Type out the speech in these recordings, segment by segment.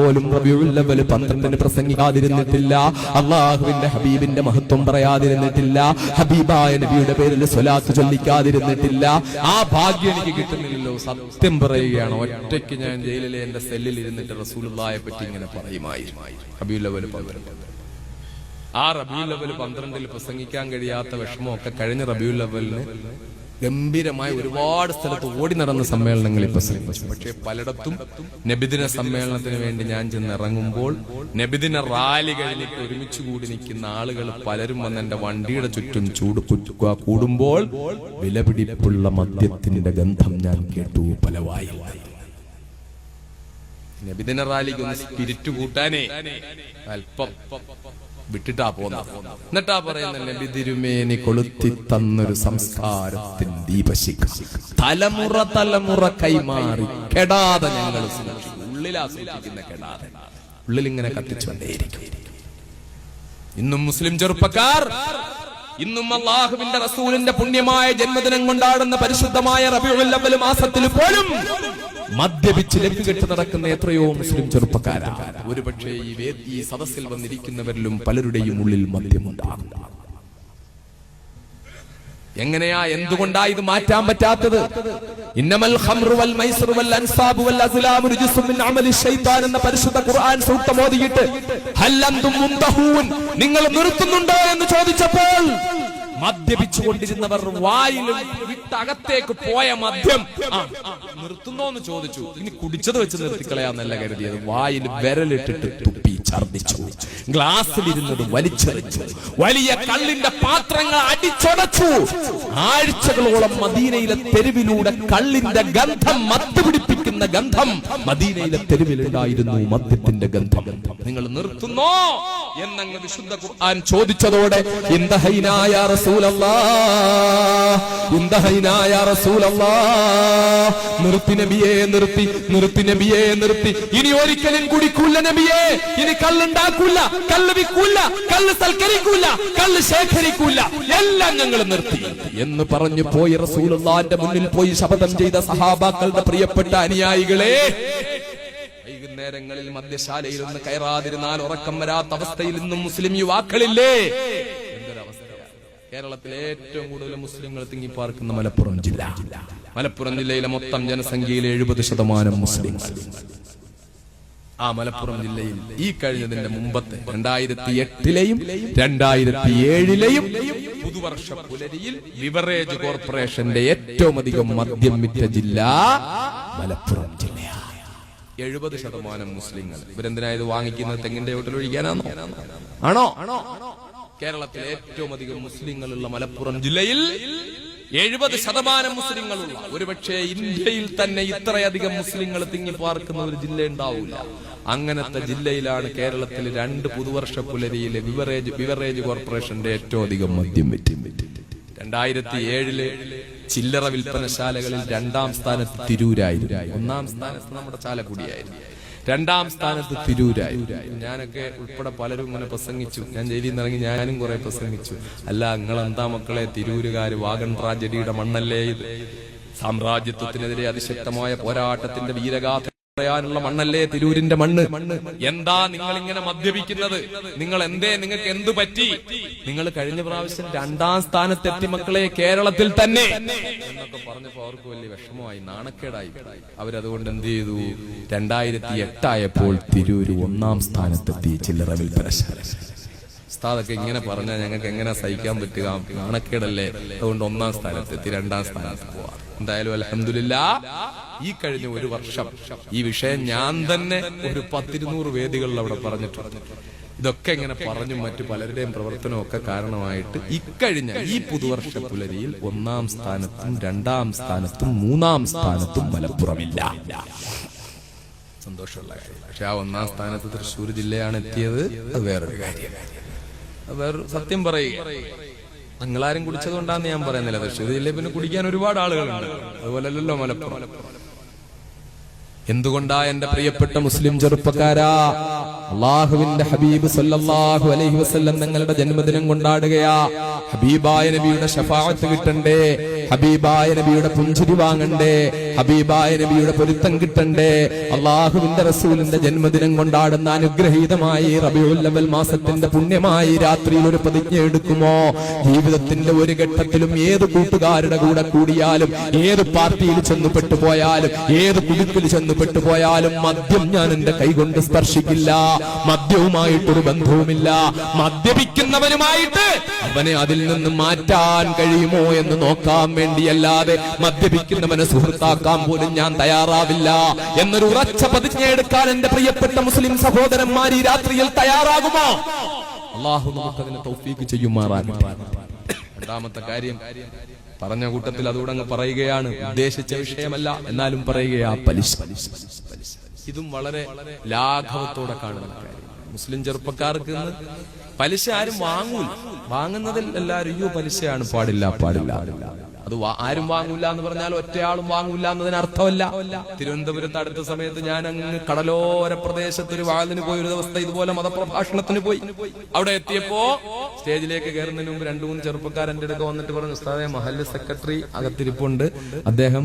പോലും റബീഉൽ അവ്വൽ 12 പ്രസംഗിക്കാതിരുന്നിട്ടില്ല. അള്ളാഹുവിന്റെ ഹബീബിന്റെ മഹത്വം പറയാതിരുന്നിട്ടില്ല. ഹബീബായ നബിയുടെ പേരിൽ സ്വലാത്ത് ചൊല്ലിക്കാതിരുന്നിട്ടില്ല. ആ ഭാഗ്യം എനിക്ക് കിട്ടുന്നില്ലല്ലോ. സത്യം പറയുകയാണ്, ഒറ്റയ്ക്ക് ഞാൻ ജയിലിലെ എന്റെ സെല്ലിൽ ഇരുന്നിട്ട് റസൂലുള്ളാഹിയെ പറ്റി ഇങ്ങനെ പറയുമായിരുന്നു. റബീഉൽ അവ്വൽ 12. ആ റബീഉൽ അവ്വൽ 12 പ്രസംഗിക്കാൻ കഴിയാത്ത വിഷമമൊക്കെ കഴിഞ്ഞ റബീഉൽ അവ്വലിന് ഗംഭീരമായി ഒരുപാട് സ്ഥലത്ത് ഓടി നടന്ന സമ്മേളനങ്ങളിൽ പ്രസംഗിച്ചു. പക്ഷെ പലയിടത്തും നബിദിന സമ്മേളനത്തിന് വേണ്ടി ഞാൻ ചെന്നിറങ്ങുമ്പോൾ നബിദിന റാലി കഴിഞ്ഞിട്ട് ഒരുമിച്ച് കൂടി നിൽക്കുന്ന ആളുകൾ പലരും വന്ന് എന്റെ വണ്ടിയുടെ ചുറ്റും കൂടുമ്പോൾ വിലപിടിപ്പുള്ള മദ്യത്തിന്റെ ഗന്ധം ഞാൻ കേട്ടു പല വായിൽ. നബിദിന റാലിക്ക് ഒന്ന് സ്പിരിറ്റ് കൂട്ടാനേ അല്പം വിട്ടിട്ടാ പോന്ന. എന്നിട്ടാ പറയുന്ന നബി തിരുമേനി കൊളുത്തി തന്നൊരു സംസ്കാരത്തിൻ ദീപശിഖ തലമുറ തലമുറ കൈമാറി കെടാതെ ഞങ്ങൾ ഉള്ളിലാ സൂക്ഷിക്കുന്ന, കെടാതെ ഉള്ളിലിങ്ങനെ കത്തിച്ചുകൊണ്ടേയിരിക്കും. ഇന്നും മുസ്ലിം ചെറുപ്പക്കാർ, ഇന്നും അല്ലാഹുവിന്റെ റസൂലിന്റെ പുണ്യമായ ജന്മദിനം കൊണ്ടാടുന്ന പരിശുദ്ധമായ റബീഉൽ അവ്വൽ മാസത്തിൽ പോലും മദ്യപിച്ച് ലഭ്യകെട്ട് നടക്കുന്ന എത്രയോ മുസ്ലിം ചെറുപ്പക്കാരാണ്. ഒരുപക്ഷെ ഈ സദസ്സിൽ വന്നിരിക്കുന്നവരിലും പലരുടെയും ഉള്ളിൽ മദ്യമുണ്ടാകും. എങ്ങനെയാ, എന്തുകൊണ്ടാ ഇത് മാറ്റാൻ പറ്റാത്തത്? ഇന്നമൽ ഖംറു വൽ മൈസ്റു വൽ അൻസാബു വൽ അസ്ലാമു റിജ്സും മിൻ അമലി ശൈത്താൻ എന്ന പരിശുദ്ധ ഖുർആൻ സൂക്തം ഓതിയിട്ട് ഹൽ അൻതും മുന്തഹൂൻ, നിങ്ങൾ നിർത്തുന്നുണ്ടോ എന്ന് ചോദിച്ചപ്പോൾ മദ്യപിച്ചുകൊണ്ടിരുന്നവർ വായിൽ വിട്ടകത്തേക്ക് പോയ മദ്യം നിർത്തുന്നോ എന്ന് ചോദിച്ചു. ഇനി കുടിച്ചത് വെച്ച് നിർത്തിക്കളയാന്നല്ല കരുതിയത്. വായിൽ വിരലിട്ടിട്ട് തുപ്പി ഛർദിച്ചു, ഗ്ലാസ്സിലിരുന്നത് വലിച്ചെറിച്ചു, വലിയ കള്ളിന്റെ പാത്രങ്ങൾ അടിച്ചൊടച്ചു. ആഴ്ചകളോളം മദീനയിലെ തെരുവിലൂടെ കള്ളിന്റെ ഗന്ധം, മത്തുപിടിപ്പിക്കുന്ന ഗന്ധം മദീനയിലെ തെരുവിലുണ്ടായിരുന്നു. മദ്യത്തിന്റെ ഗന്ധം നിങ്ങൾ നിർത്തുന്നോ എന്നങ്ങ് വിശുദ്ധ ഖുർആൻ ചോദിച്ചതോടെ ഇന്തഹൈനായ നിർത്തി നബിയെ, നിർത്തി നബിയെ, നിർത്തി. ഇനി ഒരിക്കലും കുടിക്കൂല നബിയെ, ഇനി കള്ളുണ്ടാക്കൂല, കള്ള് വിൽക്കൂല, കള്ള് സൽക്കരിക്കൂല, കള്ള് ശേഖരിക്കൂല, എല്ലാം ഞങ്ങൾ നിർത്തി എന്ന് പറഞ്ഞു പോയി റസൂലുള്ളാഹിന്റെ മുന്നിൽ പോയി ശപഥം ചെയ്ത സഹാബാക്കളുടെ പ്രിയപ്പെട്ട അനുയായികളെ, വൈകുന്നേരങ്ങളിൽ മദ്യശാലയിൽ ഒന്ന് കയറാതിരുന്നാൽ ഉറക്കം വരാത്ത അവസ്ഥയിൽ ഇന്നും മുസ്ലിം യുവാക്കളില്ലേ? കേരളത്തിലെ ഏറ്റവും കൂടുതൽ മുസ്ലിങ്ങൾ തിങ്ങിപ്പാർക്കുന്ന മലപ്പുറം ജില്ല. മലപ്പുറം ജില്ലയിലെ മൊത്തം ജനസംഖ്യയിലെ 70% മുസ്ലിങ്ങൾ. ആ മലപ്പുറം ജില്ലയിൽ ഈ കഴിഞ്ഞതിന്റെ മുമ്പത്തെ 2008-ലെയും 2007-ലെയും പുതുവർഷ പുലരിയിൽ ബിവറേജ് കോർപ്പറേഷന്റെ ഏറ്റവും അധികം മദ്യം വിറ്റ ജില്ല മലപ്പുറം ജില്ലയാണ്. 70% മുസ്ലിങ്ങൾ. ഇവരെന്തിനാ ഇത് വാങ്ങിക്കുന്നത്? തെങ്ങിന്റെ ചോട്ടിൽ ഒഴിക്കാനാണോ? ആണോ? കേരളത്തിലെ ഏറ്റവും അധികം മുസ്ലിങ്ങളുള്ള മലപ്പുറം ജില്ലയിൽ 70% മുസ്ലിങ്ങളുള്ള, ഒരുപക്ഷെ ഇന്ത്യയിൽ തന്നെ ഇത്രയധികം മുസ്ലിങ്ങൾ തിങ്ങിപ്പാർക്കുന്ന ഒരു ജില്ല ഉണ്ടാവില്ല. അങ്ങനത്തെ ജില്ലയിലാണ് കേരളത്തിൽ 2 പുതുവർഷ പുലരിയിലെ ബിവറേജ് കോർപ്പറേഷന്റെ ഏറ്റവും അധികം മദ്യം വിറ്റ്. 2007-ലെ ചില്ലറ വിൽപ്പനശാലകളിൽ 2ാം സ്ഥാനത്ത് തിരൂരായിരുന്നു. 1ാം സ്ഥാനത്ത് നമ്മുടെ ചാലക്കുടിയായിരുന്നു. 2ാം സ്ഥാനത്ത് തിരൂരായിരുന്നു. ഞാനൊക്കെ ഉൾപ്പെടെ പലരും ഇങ്ങനെ പ്രസംഗിച്ചു. ഞാൻ ജയിലിൽ നിന്ന് ഇറങ്ങി ഞാനും കുറെ പ്രസംഗിച്ചു. അല്ല, നിങ്ങളെന്താ മക്കളെ, തിരൂരുകാര് വാഗൺ ട്രാജഡിയുടെ മണ്ണല്ലേ ഇത്? സാമ്രാജ്യത്വത്തിനെതിരെ അതിശക്തമായ പോരാട്ടത്തിന്റെ വീരഗാഥ പറയാനുള്ള മണ്ണല്ലേ തിരൂരിന്റെ മണ്ണ്? എന്താ നിങ്ങൾ ഇങ്ങനെ മദ്യപിക്കുന്നത്? നിങ്ങൾ നിങ്ങൾക്ക് എന്തു പറ്റി? നിങ്ങൾ കഴിഞ്ഞ പ്രാവശ്യം 2ാം സ്ഥാനത്തെത്തി മക്കളെ, കേരളത്തിൽ തന്നെ എന്നൊക്കെ പറഞ്ഞപ്പോ അവർക്ക് വലിയ വിഷമമായി, നാണക്കേടായി. അവരതുകൊണ്ട് എന്ത് ചെയ്തു? 2008 ആയപ്പോൾ തിരൂര് 1ാം സ്ഥാനത്തെത്തി ചില്ലറ വിൽപ്പനശാല. ഉസ്താദൊക്കെ ഇങ്ങനെ പറഞ്ഞാൽ ഞങ്ങൾക്ക് എങ്ങനെ സഹിക്കാൻ പറ്റുക? നാണക്കേടല്ലേ? അതുകൊണ്ട് 1ാം സ്ഥാനത്തെത്തി, 2ാം സ്ഥാനത്ത് പോവാം. എന്തായാലും അൽഹംദുലില്ലാഹ് ഈ കഴിഞ്ഞ ഒരു വർഷം ഈ വിഷയം ഞാൻ തന്നെ ഒരു 10-200 വേദികളിൽ അവിടെ പറഞ്ഞിട്ടുണ്ട്. ഇതൊക്കെ ഇങ്ങനെ പറഞ്ഞും മറ്റു പലരുടെയും പ്രവർത്തനവും ഒക്കെ കാരണമായിട്ട് ഇക്കഴിഞ്ഞ ഈ പുതുവർഷ പുലരിയിൽ 1ാം സ്ഥാനത്തും 2ാം സ്ഥാനത്തും 3ാം സ്ഥാനത്തും മലപ്പുറമില്ല. സന്തോഷമുള്ള കാര്യം. പക്ഷെ ആ 1ാം സ്ഥാനത്ത് തൃശ്ശൂർ ജില്ലയാണ് എത്തിയത്. അത് വേറൊരു കാര്യം. വേറൊരു സത്യം പറയുക, നിങ്ങളാരും കുടിച്ചതുകൊണ്ടാന്ന് ഞാൻ പറയുന്നില്ല. തൃശ്ശൂർ ജില്ലയിൽ പിന്നെ കുടിക്കാൻ ഒരുപാട് ആളുകളുണ്ട്. അതുപോലല്ലോ മലപ്പുറം. എന്തുകൊണ്ടാ എന്റെ പ്രിയപ്പെട്ട മുസ്ലിം ചെറുപ്പക്കാരാ, അള്ളാഹുവിന്റെ ഹബീബ് സല്ലല്ലാഹു അലൈഹി വസല്ലം തങ്ങളുടെ ജന്മദിനം കൊണ്ടാടുകയാ. ഹബീബായ നബിയുടെ ശഫാഅത്ത് കിട്ടണ്ടേ? ഹബീബായ നബിയുടെ പുഞ്ചിരി വാങ്ങണ്ടേ, ഹബീബായ നബിയുടെ പൊരുത്തം കിട്ടണ്ടേ. അള്ളാഹുവിന്റെ റസൂലിന്റെ ജന്മദിനം കൊണ്ടാടുന്ന അനുഗ്രഹീതമായി റബീഉൽ അവ്വൽ മാസത്തിന്റെ പുണ്യമായി രാത്രിയിൽ ഒരു പ്രതിജ്ഞ എടുക്കുമോ? ജീവിതത്തിന്റെ ഒരു ഘട്ടത്തിലും ഏത് കൂട്ടുകാരുടെ കൂടെ കൂടിയാലും, ഏത് പാർട്ടിയിൽ ചെന്നു പെട്ടുപോയാലും, ഏത് കുടുക്കിൽ ചെന്നു പെട്ടുപോയാലും മദ്യം ഞാൻ എന്റെ കൈകൊണ്ട് സ്പർശിക്കില്ല. മദ്യവുമായിട്ടൊരു ബന്ധവുമില്ല. മദ്യപിക്കുന്നവനുമായിട്ട് അവനെ അതിൽ നിന്ന് മാറ്റാൻ കഴിയുമോ എന്ന് നോക്കാൻ വേണ്ടിയല്ലാതെ മദ്യപിക്കുന്നവനെ സുഹൃത്താക്കാൻ പോലും ഞാൻ തയ്യാറാവില്ല എന്നൊരു ഉറച്ച പ്രതിജ്ഞ എടുക്കാൻ എന്റെ പ്രിയപ്പെട്ട മുസ്ലിം സഹോദരന്മാർ ഈ രാത്രിയിൽ തയ്യാറാകുമോ? അല്ലാഹു നമുക്കതിനെ തൗഫീഖ് ചെയ്യുമാറാകട്ടെ. രണ്ടാമത്തെ കാര്യം പറഞ്ഞ കൂട്ടത്തിൽ അതുകൂടെ അങ്ങ് പറയുകയാണ്, ഉദ്ദേശിച്ച വിഷയമല്ല എന്നാലും പറയുകയാ, പലിശ. ഇതും വളരെ ലാഘവത്തോടെ കാണുന്ന കാര്യം. മുസ്ലിം ചെറുപ്പക്കാർക്ക് പലിശ ആരും വാങ്ങൂല. വാങ്ങുന്നതിൽ എല്ലാവരും അയ്യോ പലിശയാണ്, പാടില്ല പാടില്ല. അത് ആരും വാങ്ങൂല എന്ന് പറഞ്ഞാൽ ഒറ്റയാളും വാങ്ങൂല എന്നതിന് അർത്ഥമല്ല. തിരുവനന്തപുരത്ത് അടുത്ത സമയത്ത് ഞാൻ അങ്ങ് കടലോര പ്രദേശത്ത് ഒരു വാതിന് പോയി, ഒരു ദിവസത്തെ ഇതുപോലെ മതപ്രഭാഷണത്തിന് പോയി. അവിടെ എത്തിയപ്പോ സ്റ്റേജിലേക്ക് കയറുന്നതിന് മുമ്പ് 2-3 ചെറുപ്പക്കാർ എന്റെ അടുത്ത് വന്നിട്ട് പറഞ്ഞു, ഉസ്താദേ മഹല്ല് സെക്രട്ടറി അകത്തിരിപ്പുണ്ട്, അദ്ദേഹം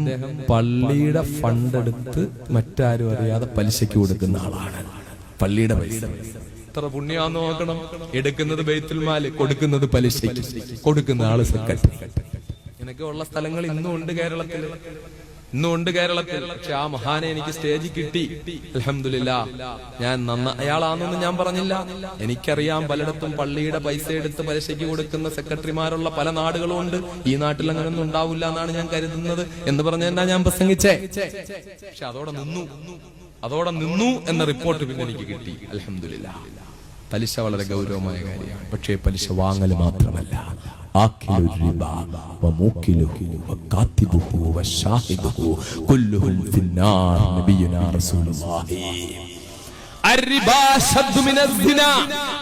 പള്ളിയുടെ ഫണ്ട് എടുത്ത് മറ്റാരും അറിയാതെ പലിശയ്ക്ക് കൊടുക്കുന്ന ആളാണ്. പള്ളിയുടെ പൈസ എത്ര പുണ്യാന്ന് നോക്കണം. എടുക്കുന്നത് ബൈത്തുൽ മാൽ, കൊടുക്കുന്നത് പലിശയ്ക്ക്, കൊടുക്കുന്ന ആള് സെക്രട്ടറി. ഇങ്ങനെയൊക്കെ ഉള്ള സ്ഥലങ്ങൾ ഇന്നും ഉണ്ട് കേരളത്തിൽ, പക്ഷെ ആ മഹാനെ എനിക്ക് സ്റ്റേജിൽ കിട്ടി. അൽഹംദുലില്ലാ. ഞാൻ അയാളാണെന്ന് ഞാൻ പറഞ്ഞില്ല. എനിക്കറിയാം പലയിടത്തും പള്ളിയുടെ പൈസ എടുത്ത് പലിശയ്ക്ക് കൊടുക്കുന്ന സെക്രട്ടറിമാരുള്ള പല നാടുകളും ഉണ്ട്. ഈ നാട്ടിൽ അങ്ങനെയൊന്നും ഉണ്ടാവില്ല എന്നാണ് ഞാൻ കരുതുന്നത് എന്ന് പറഞ്ഞാ ഞാൻ പ്രസംഗിച്ചേ. പക്ഷെ അതോടെ നിന്നു എന്ന റിപ്പോർട്ട് പിന്നെ എനിക്ക് കിട്ടി. അൽഹംദുലില്ലാ. പലിശ വളരെ ഗൗരവമായ കാര്യമാണ്. പക്ഷേ പലിശ വാങ്ങൽ മാത്രമല്ല,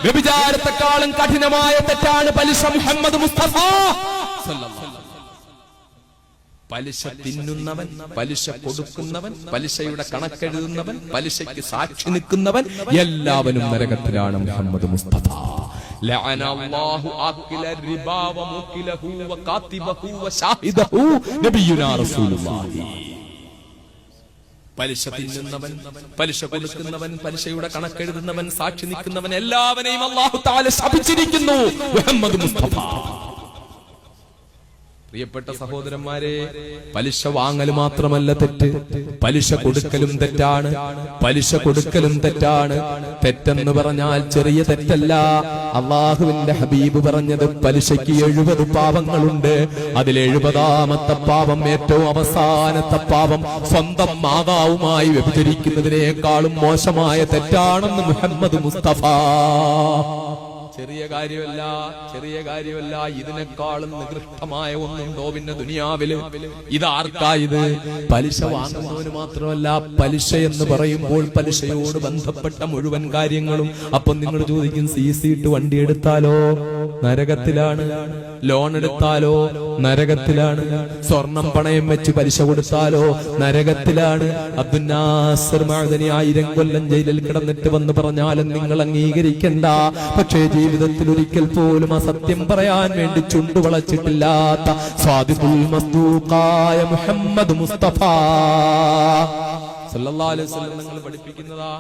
വ്യഭിചാരത്തെക്കാളും കഠിനമായ തെറ്റാണ് പലിശ. മുഹമ്മദ് മുസ്തഫ പലിശ തിന്നുന്നവൻ, പലിശ കൊടുക്കുന്നവൻ, പലിശയുടെ കണക്കെഴുതുന്നവൻ, പലിശയ്ക്ക് സാക്ഷി നിൽക്കുന്നവൻ എല്ലാവരും നരകത്തിലാണ്. മുഹമ്മദ് മുസ്തഫ ലഅനല്ലാഹു ആക്കില റിബാ വമുക്കിലഹു വകാതിബഹു വശാഹിദഹു നബിയുനാ റസൂലുള്ളാഹി. പലിശ തിന്നുന്നവൻ, പലിശ കൊടുക്കുന്നവൻ, പലിശയുടെ കണക്കെഴുതുന്നവൻ, സാക്ഷി നിൽക്കുന്നവൻ എല്ലാവരെയും അല്ലാഹു തആല ശപിച്ചിരിക്കുന്നു. മുഹമ്മദ് മുസ്തഫ. പ്രിയപ്പെട്ട സഹോദരന്മാരെ, പലിശ വാങ്ങൽ മാത്രമല്ല തെറ്റ്, പലിശ കൊടുക്കലും തെറ്റാണ്. പലിശ കൊടുക്കലും തെറ്റാണ്. തെറ്റെന്ന് പറഞ്ഞാൽ ചെറിയ തെറ്റല്ല. അള്ളാഹുവിന്റെ ഹബീബ് പറഞ്ഞത് പലിശയ്ക്ക് 70 പാപങ്ങളുണ്ട്. അതിൽ 70ാമത്തെ പാപം, ഏറ്റവും അവസാനത്തെ പാപം, സ്വന്തം മാതാവുമായി വ്യഭിചരിക്കുന്നതിനേക്കാളും മോശമായ തെറ്റാണെന്ന് മുഹമ്മദ് മുസ്തഫ. ചെറിയ കാര്യമല്ല. ഇതിനേക്കാളും നികൃഷ്ടമായ ഒന്നുണ്ടോ പിന്നെ ദുനിയാവില്? ഇതാർക്കാ ഇത്? പലിശ വാങ്ങുന്നവന് മാത്രമല്ല, പലിശ എന്ന് പറയുമ്പോൾ പലിശയോട് ബന്ധപ്പെട്ട മുഴുവൻ കാര്യങ്ങളും. അപ്പം നിങ്ങൾ ചോദിക്കും, CC ഇട്ട് വണ്ടി എടുത്താലോ നരകത്തിലാണ്, ലോൺ എടുത്താലോ നരകത്തിലാണ്, സ്വർണം പണയം വെച്ച് പലിശ കൊടുത്താലോ നരകത്തിലാണ്. അബ്ദുൽ നാസർ മഅദനി 1000 കൊല്ലം ജയിലിൽ കിടന്നിട്ട് വന്ന് പറഞ്ഞാലും നിങ്ങൾ അംഗീകരിക്കണ്ട. പക്ഷേ ജീവിതത്തിൽ ഒരിക്കൽ പോലും അസത്യം പറയാൻ വേണ്ടി ചുണ്ടുവളച്ചിട്ടില്ലാത്ത സ്വാദിഖുൽ മസ്ദൂഖായ മുഹമ്മദ് മുസ്തഫ സല്ലല്ലാഹു അലൈഹി വസല്ലം നിങ്ങൾ പഠിപ്പിക്കുന്നതാ.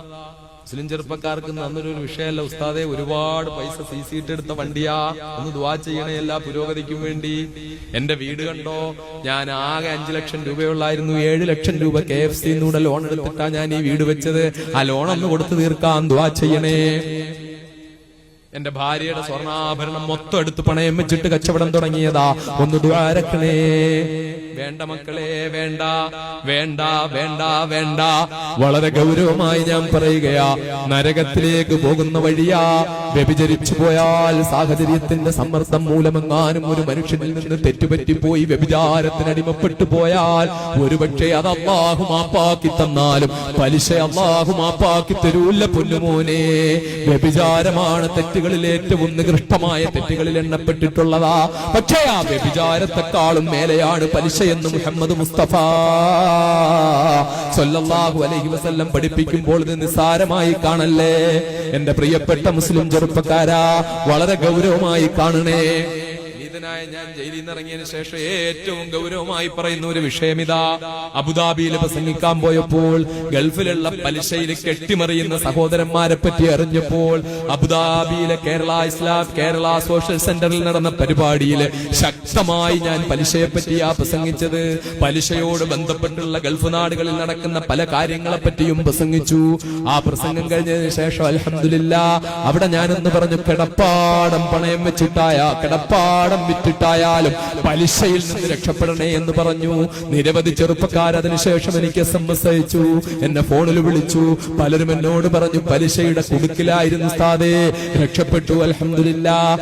മുസ്ലിം ചെറുപ്പക്കാർക്ക് അന്നൊരു വിഷയമല്ല ഉസ്താദെ, ഒരുപാട് പൈസ CC ഇട്ടെടുത്ത വണ്ടിയാ, ഒന്ന് ദുആ ചെയ്യണേ എല്ലാ പുരോഗതിക്കും വേണ്ടി. എന്റെ വീട് കണ്ടോ, ഞാൻ ആകെ 5 ലക്ഷം രൂപയുള്ളായിരുന്നു. 7 ലക്ഷം രൂപ KFC-ന്നൂടെ ലോൺ എടുത്തിട്ടാ ഞാൻ ഈ വീട് വെച്ചത്. ആ ലോൺ ഒന്ന് കൊടുത്തു തീർക്കാൻ ദുആ ചെയ്യണേ. എന്റെ ഭാര്യയുടെ സ്വർണ്ണാഭരണം മൊത്തം എടുത്ത് പണയം വെച്ചിട്ട് കച്ചവടം തുടങ്ങിയതാ, ഒന്ന് ദുആരക്കണേ. വേണ്ട മക്കളെ, വേണ്ട വേണ്ട വേണ്ട വേണ്ട. വളരെ ഗൗരവമായി ഞാൻ പറയുകയാ, നരകത്തിലേക്ക് പോകുന്ന വഴിയാ. വ്യഭിചരിച്ചു പോയാൽ സാഹചര്യത്തിന്റെ സമ്മർദ്ദം മൂലമെങ്ങാനും ഒരു മനുഷ്യനിൽ നിന്ന് തെറ്റുപറ്റിപ്പോയി വ്യഭിചാരത്തിന് അടിമപ്പെട്ടു പോയാൽ ഒരുപക്ഷെ അത് അല്ലാഹു മാപ്പാക്കി തന്നാലും പലിശ അല്ലാഹു മാപ്പാക്കി തരൂല്ല പൊന്നുമോനെ. വ്യഭിചാരമാണ് തെറ്റുകളിൽ ഏറ്റവും നികൃഷ്ടമായ തെറ്റുകളിൽ എണ്ണപ്പെട്ടിട്ടുള്ളതാ. പക്ഷേ ആ വ്യഭിചാരത്തെക്കാളും മേലെയാണ് പലിശ എന്ന് മുഹമ്മദ് മുസ്തഫ സല്ലല്ലാഹു അലൈഹി വസല്ലം പഠിപ്പിക്കുമ്പോൾ ഇത് നിസ്സാരമായി കാണല്ലേ. എന്റെ പ്രിയപ്പെട്ട മുസ്ലിം ചെറുപ്പക്കാരാ, വളരെ ഗൗരവമായി കാണണേ. ഇത് ദൂതനായ ഞാൻ ജയിലിൽ നിന്ന് ഇറങ്ങിയതിനു ശേഷം ഏറ്റവും ഗൗരവമായി പറയുന്ന ഒരു വിഷയമിതാ. അബുദാബിയിൽ പ്രസംഗിക്കാൻ പോയപ്പോൾ ഗൾഫിലുള്ള പലിശയിൽ കെട്ടിമറിയുന്ന സഹോദരന്മാരെ പറ്റി അറിഞ്ഞപ്പോൾ അബുദാബിയിലെ കേരള സോഷ്യൽ സെന്ററിൽ നടന്ന പരിപാടിയിൽ ശക്തമായി ഞാൻ പലിശയെ പറ്റിയാ പ്രസംഗിച്ചത്. പലിശയോട് ബന്ധപ്പെട്ടുള്ള ഗൾഫ് നാടുകളിൽ നടക്കുന്ന പല കാര്യങ്ങളെ പറ്റിയും പ്രസംഗിച്ചു. ആ പ്രസംഗം കഴിഞ്ഞതിന് ശേഷം അൽഹംദുലില്ലാഹ് അവിടെ ഞാനെന്ന് പറഞ്ഞു, കിടപ്പാടം പണയം കിടപ്പാടം വിറ്റിട്ടായാലും പലിശയിൽ നിന്ന് രക്ഷപ്പെടണേ എന്ന് പറഞ്ഞു. നിരവധി ചെറുപ്പക്കാർ അതിനുശേഷം എനിക്ക് SMS അയച്ചു, എന്നെ ഫോണിൽ വിളിച്ചു. പലരും എന്നോട് പറഞ്ഞു, പലിശയുടെ കുടുക്കിലായിരുന്നു ഉസ്താദേ, രക്ഷപ്പെട്ടു അൽഹംദുലില്ലാഹ്.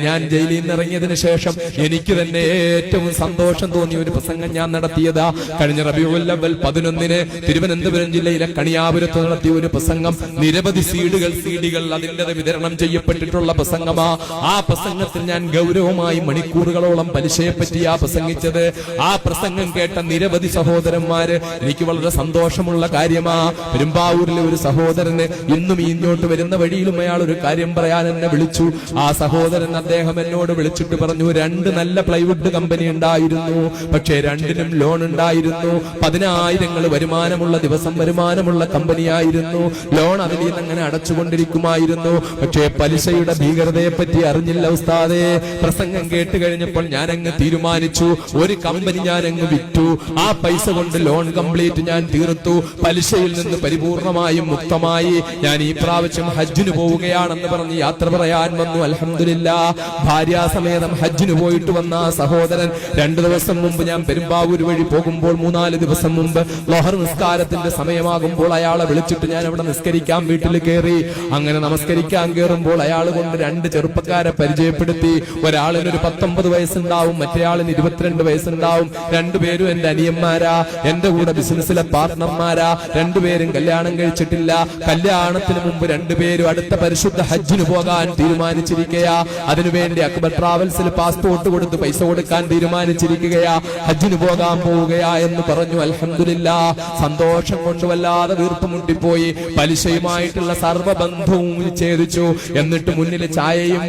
ഞാൻ ജയിലിൽ നിന്ന് ഇറങ്ങിയതിനു ശേഷം എനിക്ക് തന്നെ ഏറ്റവും സന്തോഷം തോന്നിയ ഒരു പ്രസംഗം ഞാൻ നടത്തിയതാ. കഴിഞ്ഞ റബീഉൽ അവ്വൽ 11-ന് തിരുവനന്തപുരം ജില്ലയിലെ കണിയാപുരത്ത് നടത്തിയ ഒരു പ്രസംഗം. നിരവധി സീഡികൾ അതിന്റെ വിതരണം ചെയ്യപ്പെട്ടിട്ടുള്ള പ്രസംഗമാ. ആ പ്രസംഗത്തിൽ ഞാൻ ഗൗരവമായി മണിക്കൂറുകളോളം പലിശയെ പറ്റിയാ പ്രസംഗിച്ചത്. ആ പ്രസംഗം കേട്ട നിരവധി സഹോദരന്മാര്, എനിക്ക് വളരെ സന്തോഷമുള്ള കാര്യമാ. പെരുമ്പാവൂരിലെ ഒരു സഹോദരന് ഇന്നും ഇങ്ങോട്ട് വരുന്ന വഴിയിലും അയാൾ ഒരു കാര്യം പറയാൻ എന്നെ വിളിച്ചു. ആ സഹോദരൻ അദ്ദേഹം എന്നോട് വിളിച്ചിട്ട് പറഞ്ഞു, 2 നല്ല പ്ലൈവുഡ് കമ്പനി ഉണ്ടായിരുന്നു, പക്ഷേ 2നും ലോൺ ഉണ്ടായിരുന്നു. 10,000 വരുമാനമുള്ള വരുമാനമുള്ള കമ്പനിയായിരുന്നു. ലോൺ അതിൽ നിന്ന് അങ്ങനെ അടച്ചുകൊണ്ടിരിക്കുമായിരുന്നു. പക്ഷേ പലിശയുടെ ഭീകരതയെ പറ്റി അറിഞ്ഞില്ല ഉസ്താദേ. പ്രസംഗം കേട്ട് കഴിഞ്ഞപ്പോൾ ഞാൻ അങ്ങ് തീരുമാനിച്ചു, ഒരു കമ്പനി ഞാൻ അങ്ങ് വിറ്റു. ആ പൈസ കൊണ്ട് ലോൺ കംപ്ലീറ്റ് ഞാൻ തീർത്തു. പലിശയിൽ നിന്ന് പരിപൂർണമായും മുക്തമായി. ഞാൻ ഈ പ്രാവശ്യം ഹജ്ജിന് പോവുകയാണെന്ന് പറഞ്ഞ് യാത്ര പറയാൻ വന്നു. അൽഹംദുലില്ലാഹ് ഭാര്യാസമേതം ഹജ്ജിന് പോയിട്ട് വന്ന ആ സഹോദരൻ 2 ദിവസം മുമ്പ് ഞാൻ പെരുമ്പാവൂർ വഴി പോകുമ്പോൾ 3-4 ദിവസം മുമ്പ് ലോഹർ നിസ്കാരത്തിന്റെ സമയമാകുമ്പോൾ അയാളെ വിളിച്ചിട്ട് ഞാൻ അവിടെ നിസ്കരിക്കാൻ വീട്ടിൽ കയറി. അങ്ങനെ നമസ്കരിക്കാൻ കയറുമ്പോൾ അയാൾ കൊണ്ട് 2 ചെറുപ്പക്കാരെ പരിചയപ്പെടുത്തി. ഒരാളിനൊരു 19 വയസ്സുണ്ടാവും, മറ്റേയാളിന് 22 വയസ്സുണ്ടാവും. 2 പേരും എന്റെ അനിയന്മാരാ, എന്റെ കൂടെ ബിസിനസ്സിലെ പാർട്ട്ണർമാരാ. 2 പേരും കല്യാണം കഴിച്ചിട്ടില്ല. കല്യാണത്തിന് മുമ്പ് 2 പേരും അടുത്ത പരിശുദ്ധ ഹജ്ജിന് പോകാൻ തീരുമാനിച്ചിരിക്കയാ. അതിനുവേണ്ടി അക്ബർ ട്രാവൽസിൽ പാസ്പോർട്ട് കൊടുത്ത് പൈസ കൊടുക്കാൻ തീരുമാനിച്ചിരിക്കുകയാ. ഹജ്ജിന് പോകാൻ പോവുകയാ എന്ന് പറഞ്ഞു. അൽഹംദുലില്ലാഹ് സന്തോഷം കൊണ്ട് വല്ലാതെ വീർപ്പുമുട്ടിപ്പോയി. പലിശയുമായിട്ടുള്ള സർവ്വബന്ധവും വിച്ഛേദിച്ചു. എന്നിട്ട് മുന്നിൽ ചായയും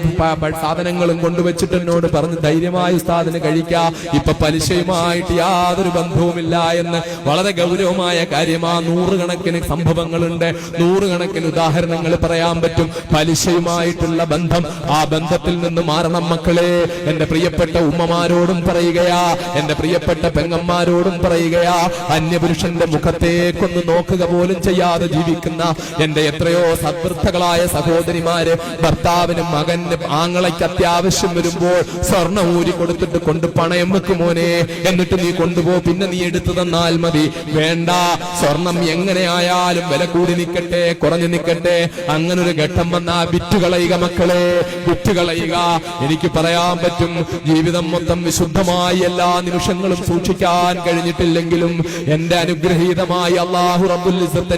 സാധനങ്ങളും കൊണ്ടുവച്ചിട്ട് എന്നോട് പറഞ്ഞു, ധൈര്യമായി ഉസ്താദിന് കഴിക്കാം, ഇപ്പൊ പലിശയുമായിട്ട് യാതൊരു ബന്ധവുമില്ല എന്ന്. വളരെ ഗൗരവമായ കാര്യമാ. 100 കണക്കിന് സംഭവങ്ങളുണ്ട്, 100 കണക്കിന് ഉദാഹരണങ്ങൾ പറയാൻ പറ്റും. പലിശയുമായിട്ടുള്ള ബന്ധം, ആ ബന്ധത്തിൽ നിന്ന് മാറണം മക്കളെ. എന്റെ പ്രിയപ്പെട്ട ഉമ്മമാരോടും പറയുകയാ, എന്റെ പ്രിയപ്പെട്ട പെങ്ങന്മാരോടും പറയുകയാ, അന്യപുരുഷന്റെ മുഖത്തേക്കൊന്ന് നോക്കുക പോലും ചെയ്യാതെ ജീവിക്കുന്ന എന്റെ എത്രയോ സദ്വൃദ്ധകളായ സഹോദരിമാര്, ഭർത്താവിനും മകനും ആങ്ങളയ്ക്ക് അത്യാവശ്യം വരുമ്പോൾ സ്വർണ്ണം ഊരി കൊടുത്തിട്ട് കൊണ്ട് പണയം വെക്കുമോനെ, എന്നിട്ട് നീ കൊണ്ടുപോ, പിന്നെ നീ എടുത്തു തന്നാൽ മതി. വേണ്ട, സ്വർണം എങ്ങനെയായാലും വില കൂടി നിൽക്കട്ടെ, കുറഞ്ഞു നിൽക്കട്ടെ. അങ്ങനൊരു ഘട്ടം വന്നാ വിറ്റുകളയുക മക്കളെ, വിറ്റുകളയുക. എനിക്ക് പറയാൻ പറ്റും, ജീവിതം മൊത്തം വിശുദ്ധമായി എല്ലാ നിമിഷങ്ങളും സൂക്ഷിക്കാൻ കഴിഞ്ഞിട്ടില്ലെങ്കിലും എന്റെ അനുഗ്രഹീതമായി അല്ലാഹു റബ്ബുൽ ഇസ്സത്ത്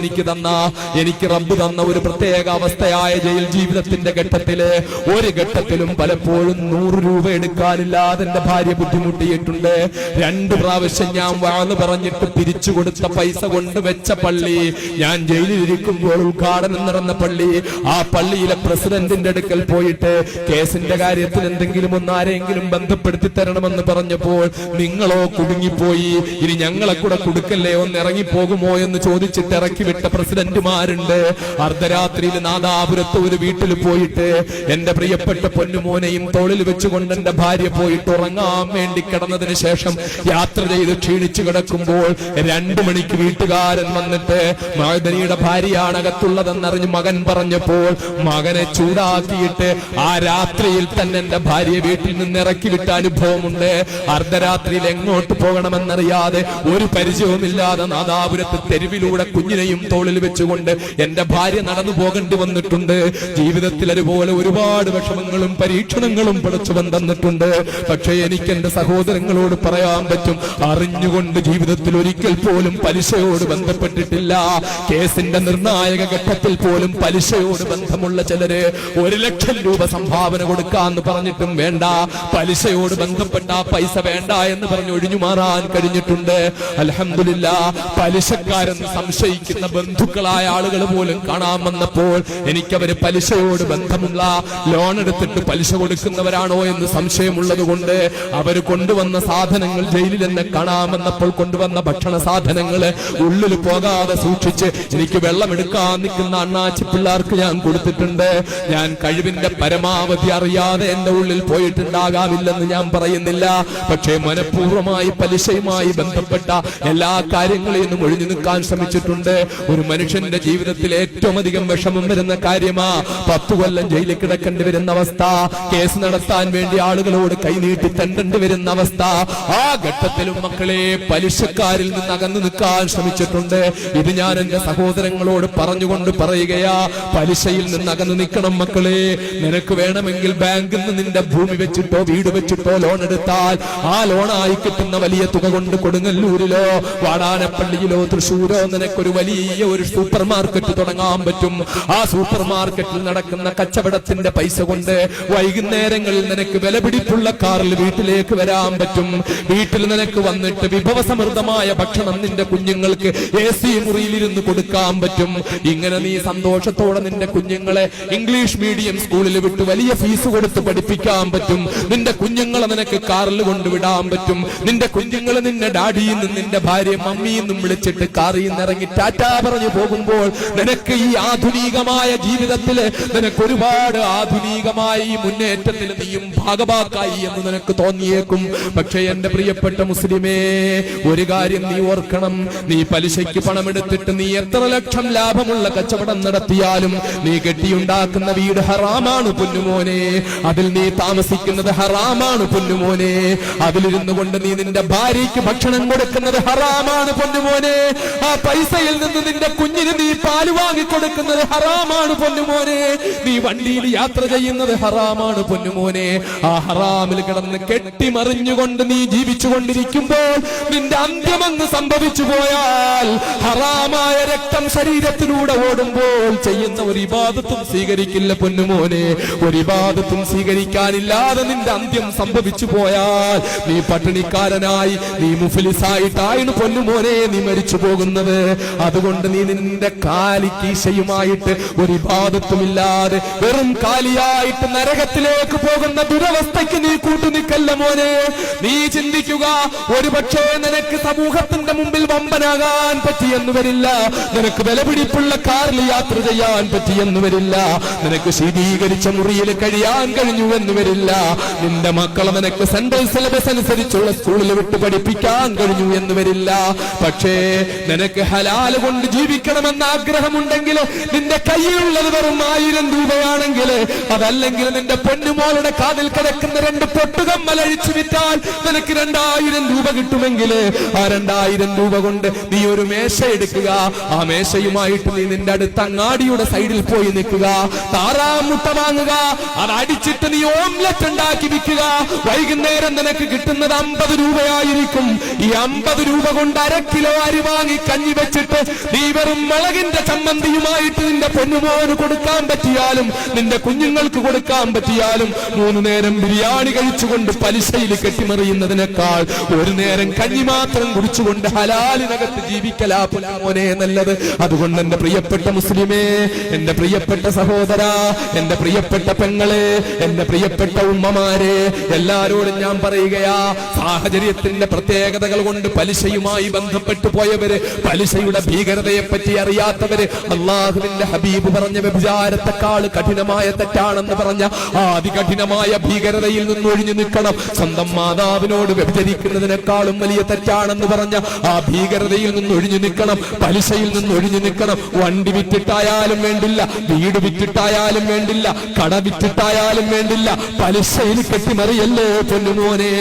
എനിക്ക് റബ്ബ് തന്ന ഒരു പ്രത്യേക അവസ്ഥയായ ജയിൽ ജീവിതത്തിന്റെ ഘട്ടത്തില് ഒരു ഘട്ടത്തിലും പലപ്പോഴും 100 രൂപ എടുക്കാനില്ലാതെ എന്റെ ഭാര്യ ബുദ്ധിമുട്ടിയിട്ടുണ്ട്. 2 പ്രാവശ്യം ഞാൻ വാന്ന് പറഞ്ഞിട്ട് പിരിച്ചു കൊടുത്ത പൈസ കൊണ്ട് വെച്ച പള്ളി, ഞാൻ ജയിലിലിരിക്കുമ്പോൾ ഉദ്ഘാടനം നടന്ന പള്ളി, ആ പള്ളിയിലെ പ്രസിഡന്റിന്റെ അടുക്കൽ പോയിട്ട് കേസിന്റെ കാര്യത്തിൽ എന്തെങ്കിലും ആരെങ്കിലും ബന്ധപ്പെടുത്തി തരണമെന്ന് പറഞ്ഞപ്പോൾ നിങ്ങളോ കുടുങ്ങിപ്പോയി, ഇനി ഞങ്ങളെ കൂടെ കൊടുക്കല്ലേ, ഒന്ന് ഇറങ്ങിപ്പോകുമോ എന്ന് ചോദിച്ചിട്ട് ഇറക്കി വിട്ട പ്രസിഡന്റുമാരുണ്ട്. അർദ്ധരാത്രിയിൽ നാദാപുരത്ത് ഒരു വീട്ടിൽ പോയിട്ട് എന്റെ പ്രിയപ്പെട്ട പൊന്നുമോനെയും തോളിൽ വെച്ചുകൊണ്ട് എന്റെ ഭാര്യ പോയിട്ട് ഉറങ്ങാൻ വേണ്ടി കിടന്നതിന് ശേഷം യാത്ര ചെയ്ത് ക്ഷീണിച്ചു കിടക്കുമ്പോൾ 2 മണിക്ക് വീട്ടുകാരൻ വന്നിട്ട് മഅദനിയുടെ ഭാര്യയാണ് അകത്തുള്ളതെന്നറിഞ്ഞ് മകൻ പറഞ്ഞപ്പോൾ മകനെ ചൂടാക്കിയിട്ട് ആ രാത്രിയിൽ തന്നെ എന്റെ ഭാര്യയെ വീട്ടിൽ നിന്ന് ഇറക്കി വിട്ട അനുഭവമുണ്ട്. അർദ്ധരാത്രിയിൽ എങ്ങോട്ട് പോകണമെന്നറിയാതെ ഒരു പരിചയവുമില്ലാതെ നാദാപുരത്ത് തെരുവിലൂടെ കുഞ്ഞിനെയും തോളിൽ വെച്ചുകൊണ്ട് എന്റെ ഭാര്യ നടന്നു പോകേണ്ടി വന്നിട്ടുണ്ട്. ജീവിതത്തിൽ അതുപോലെ ഒരുപാട് വിഷമങ്ങളും പരീക്ഷണങ്ങളും പടച്ചവൻ തന്നിട്ടുണ്ട്. പക്ഷേ എനിക്ക് എന്റെ സഹോദരങ്ങളോട് പറയാൻ പറ്റും, അറിഞ്ഞുകൊണ്ട് ജീവിതത്തിൽ ഒരിക്കൽ പോലും പലിശയോട് ബന്ധപ്പെട്ടിട്ടില്ല. കേസിന്റെ നിർണായക ഘട്ടത്തിൽ പോലും പലിശയോട് ബന്ധമുള്ള ചിലര് 1 ലക്ഷം രൂപ സംഭാവന കൊടുക്കാന്ന് പറഞ്ഞിട്ടും വേണ്ട, പലിശയോട് ബന്ധപ്പെട്ട പൈസ വേണ്ട എന്ന് പറഞ്ഞ് ഒഴിഞ്ഞു മാറാൻ കഴിഞ്ഞിട്ടുണ്ട്. അൽഹംദുലില്ലാഹ് പലിശക്കാരെന്ന് സംശയിക്കുന്ന ബന്ധുക്കളായ ആളുകൾ പോലും കാണാൻ വന്നപ്പോൾ എനിക്കവര് പലിശയോട് ബന്ധമുള്ള ലോൺ എടുത്തിട്ട് പലിശ കൊടുക്കുന്നവരാണോ എന്ന് സംശയമുള്ളത് കൊണ്ട് അവർ കൊണ്ടുവന്ന സാധനങ്ങൾ ജയിലിൽ എന്നെ കാണാമെന്നപ്പോൾ കൊണ്ടുവന്ന ഭക്ഷണ സാധനങ്ങള് ഉള്ളിൽ പോകാതെ സൂക്ഷിച്ച് എനിക്ക് വെള്ളമെടുക്കാൻ നിൽക്കുന്ന അണ്ണാച്ചി പിള്ളേർക്ക് ഞാൻ കൊടുത്തിട്ടുണ്ട്. ഞാൻ കഴിവിന്റെ പരമാവധി അറിയാതെ എന്റെ ഉള്ളിൽ പോയിട്ടുണ്ടാകാമില്ലെന്ന് ഞാൻ പറയുന്നില്ല. പക്ഷേ മനഃപൂർവ്വമായി പലിശയുമായി ബന്ധപ്പെട്ട എല്ലാ കാര്യങ്ങളെയും ഒഴിഞ്ഞു നിൽക്കാൻ ശ്രമിച്ചിട്ടുണ്ട്. ഒരു മനുഷ്യന്റെ ജീവിതത്തിൽ ഏറ്റവും അധികം വിഷമം വരുന്ന കാര്യമാ 10 കൊല്ലം ജയിലിൽ കിടക്കേണ്ടി വരുന്ന അവസ്ഥ, കേസ് നടത്താൻ വേണ്ടി ആളുകളോട് കൈനീട്ടി തെണ്ടേണ്ടി വരുന്ന അവസ്ഥ. ആ ഘട്ടത്തിലും മക്കളെ പലിശക്കാരിൽ നിന്ന് അകന്നു നിൽക്കാൻ ശ്രമിച്ചിട്ടുണ്ട്. ഇത് ഞാൻ എന്റെ സഹോദരങ്ങളോട് പറഞ്ഞുകൊണ്ട് പറയുകയാ, പലിശയിൽ നിന്ന് അകന്നു നിൽക്കണം മക്കളെ. നിനക്ക് വേണമെങ്കിൽ ബാങ്കിൽ നിന്ന് നിന്റെ ഭൂമി വെച്ചിട്ടോ വീട് വെച്ചിട്ടോ ലോൺ എടുത്താൽ ആ ലോണായി കിട്ടുന്ന വലിയ തുക കൊണ്ട് കൊടുങ്ങല്ലൂരിലോ വാടാനപ്പള്ളിയിലോ തൃശ്ശൂരോ നിനക്കൊരു വലിയ ഒരു സൂപ്പർ മാർക്കറ്റ് തുടങ്ങാൻ പറ്റും. ആ സൂപ്പർ മാർക്കറ്റിൽ നടക്കുന്ന കച്ചവടത്തിന്റെ പൈസ കൊണ്ട് വൈകുന്നേരങ്ങളിൽ നിനക്ക് വിലപിടിപ്പുള്ള കാറിൽ വീട്ടിലേക്ക് വരാൻ പറ്റും. വീട്ടിൽ നിനക്ക് വന്നിട്ട് വിഭവസമൃദ്ധമായ ഭക്ഷണം നിന്റെ കുഞ്ഞുങ്ങൾക്ക് AC മുറിയിലിരുന്ന് കൊടുക്കാൻ പറ്റും. ഇങ്ങനെ നീ സന്തോഷത്തോടെ നിന്റെ കുഞ്ഞുങ്ങളെ ഇംഗ്ലീഷ് മീഡിയം സ്കൂളിൽ വിട്ട് വലിയ ഫീസ് കൊടുത്ത് പഠിപ്പിക്കാൻ പറ്റും. നിന്റെ കുഞ്ഞുങ്ങളെ നിനക്ക് കാറിൽ കൊണ്ടുവിടാൻ പറ്റും. നിന്റെ കുഞ്ഞുങ്ങളെ നിന്നെ ഡാഡിയെന്നും നിന്റെ ഭാര്യ മമ്മിയെന്നും വിളിച്ചിട്ട് കാറിൽ നിന്ന് ഇറങ്ങി ടാറ്റാ പറഞ്ഞു പോകുമ്പോൾ നിനക്ക് ഈ ആധുനികമായ ജീവിതത്തില് നിനക്ക് ഒരുപാട് ആധുനികമായ ഈ മുന്നേറ്റത്തിൽ നീയും ഭാഗഭാക്കായി എന്ന് നിനക്ക് തോന്നിയേക്കും. പക്ഷേ എന്റെ പ്രിയപ്പെട്ട മുസ്ലിമേ, ഒരു കാര്യം നീ ഓർക്കണം. നീ പലിശയ്ക്ക് പണമെടുത്തിട്ട് നീ എത്ര ലക്ഷം ലാഭമുള്ള കച്ചവടം നടത്തിയാലും നീ കെട്ടിയുണ്ടാക്കുന്ന വീട് ഹറാമാണ് പൊന്നുമോനെ. അതിൽ നീ താമസിക്കുന്നത് ഹറാമാണ് പൊന്നുമോനെ. അതിലിരുന്നു കൊണ്ട് നീ നിന്റെ ഭാര്യയ്ക്ക് ഭക്ഷണം കൊടുക്കുന്നത് ഹറാമാണ് പൊന്നുമോനെ. ആ പൈസയിൽ നിന്ന് നിന്റെ കുഞ്ഞിന് നീ പാല് വാങ്ങി കൊടുക്കുന്നത് ഹറാമാണ് പൊന്നുമോനെ. നീ വണ്ടിയിൽ യാത്ര ചെയ്യുന്നത് ഹറാമാണ് പൊന്നുമോനെ. ആ ഹറാമിൽ കിടന്ന് കെട്ടിമറിഞ്ഞുകൊണ്ട് നീ ജീവിച്ചുകൊണ്ടിരിക്കുമ്പോൾ നിന്റെ അന്ത്യമങ്ങ് സംഭവിച്ചു പോയാൽ ഹറാമായ രക്തം ശരീരത്തിലൂടെ ഓടുമ്പോൾ ചെയ്യുന്ന ഒരു ഇബാദത്തും സ്വീകരിക്കില്ല പൊന്നുമോനെ. ഒരു ഇബാദത്തും സ്വീകരിക്കാനില്ലാതെ നിന്റെ അന്ത്യം സംഭവിച്ചു പോയാൽ നീ പട്ടിണിക്കാരനായി, നീ മുഫ്ലിസായിട്ടാണ് പൊന്നുമോനെ നീ മരിച്ചു പോകുന്നത്. അതുകൊണ്ട് നീ നിന്റെ കാലിക്കീശയുമായിട്ട് ഒരു ഇബാദത്തുമില്ലാതെ വെറും കാലിയായിട്ട് നരകത്തിലേക്ക് പോകുന്ന ദുരവസ്ഥയ്ക്ക് നീ കൂട്ടുനിൽക്കല്ല മോനെ. നീ ചിന്തിക്കുക, ഒരു പക്ഷേ നിനക്ക് സമൂഹത്തിന്റെ മുമ്പിൽ വമ്പനാകാൻ പറ്റിയെന്ന് വരില്ല, നിനക്ക് വിലപിടിപ്പുള്ള കാറിൽ യാത്ര ചെയ്യാൻ പറ്റിയെന്ന് വരില്ല, നിനക്ക് ശീതീകരിച്ച മുറിയിൽ കഴിയാൻ കഴിഞ്ഞുവെന്ന് വരില്ല, നിന്റെ മക്കളെ നിനക്ക് സെൻട്രൽ സിലബസ് അനുസരിച്ചുള്ള സ്കൂളിൽ വിട്ട് പഠിപ്പിക്കാൻ കഴിഞ്ഞു എന്ന് വരില്ല. പക്ഷേ നിനക്ക് ഹലാല് കൊണ്ട് ജീവിക്കണമെന്ന ആഗ്രഹമുണ്ടെങ്കിൽ നിന്റെ കയ്യിലുള്ളത് വെറും 1000 രൂപയാണെങ്കിൽ, അതല്ലെങ്കിൽ നിന്റെ പൊന്നുമോളുടെ കാതിൽ കിടക്കുന്ന 2 പൊട്ടുകമ്മൽ അഴിച്ചു വിറ്റാൽ നിനക്ക് 2000 രൂപ കിട്ടുമെങ്കിൽ ആ 2000 രൂപ കൊണ്ട് നീ ഒരു മേശ എടുക്കുക. ആ മേശയുമായിട്ട് നീ നിന്റെ അടുത്ത അങ്ങാടിയുടെ സൈഡിൽ പോയി നിൽക്കുക. താറാമുട്ട വാങ്ങുക, അത് അടിച്ചിട്ട് നീ ഓംലെറ്റ് ഉണ്ടാക്കി വിൽക്കുക. വൈകുന്നേരം നിനക്ക് കിട്ടുന്നത് 50 രൂപയായിരിക്കും. ഈ 50 രൂപ കൊണ്ട് 1/2 കിലോ അരി വാങ്ങി കഞ്ഞി വെച്ചിട്ട് നീ വെറും മുളകിന്റെ ചമ്മന്തിയുമായിട്ട് നിന്റെ പൊന്നുമോന് കൊടുക്കാൻ പറ്റിയാലും നിന്റെ കുഞ്ഞുങ്ങൾക്ക് കൊടുക്കാൻ പറ്റിയാലും 3 നേരം ബിരിയാണി കഴിച്ചുകൊണ്ട് പലിശയിൽ കെട്ടിമറിയുന്നതിനേക്കാൾ ഒരു നേരം കഞ്ഞി മാത്രം കുടിച്ചുകൊണ്ട് ഹലാലിനകത്ത് ജീവിക്കലാ പൊന്നുമോനെ നല്ലത്. അതുകൊണ്ട് എന്റെ പ്രിയപ്പെട്ട മുസ്ലിമേ, എന്റെ പ്രിയപ്പെട്ട സഹോദര, എന്റെ പ്രിയപ്പെട്ട പെങ്ങളെ, എന്റെ പ്രിയപ്പെട്ട ഉമ്മമാരെ, എല്ലാരോടും ഞാൻ പറയുകയാ, സാഹചര്യത്തിന്റെ പ്രത്യേകതകൾ കൊണ്ട് പലിശയുമായി ബന്ധപ്പെട്ടു പോയവര്, പലിശയുടെ ഭീകരതയെ പറ്റി അറിയാത്തവര്, അള്ളാഹുവിന്റെ ഹബീബ് പറഞ്ഞ വ്യഭിചാരത്തെക്കാൾ കഠിനമായ തെറ്റാണെന്ന് പറഞ്ഞ ആ അതികഠിനമായ ഭീകരതയിൽ നിന്ന് ഒഴിഞ്ഞു നിൽക്കണം. സ്വന്തം മാതാവിനോട് വ്യഭിചരിക്കുന്നതിനേക്കാളും വലിയ തെറ്റാണെന്ന് പറഞ്ഞ ആ ഭീകരതയിൽ നിന്ന് ഒഴിഞ്ഞു നിൽക്കണം. പലിശയിൽ നിന്ന് ഒഴിഞ്ഞു നിൽക്കണം. വണ്ടി വിറ്റിട്ടായാലും വേണ്ടില്ല, വീട് വിറ്റിട്ടായാലും വേണ്ടില്ല, കട വിറ്റിട്ടായാലും വേണ്ടില്ല, പലിശയിൽ കെട്ടിമറിയല്ലേ പൊന്നുമോനെ.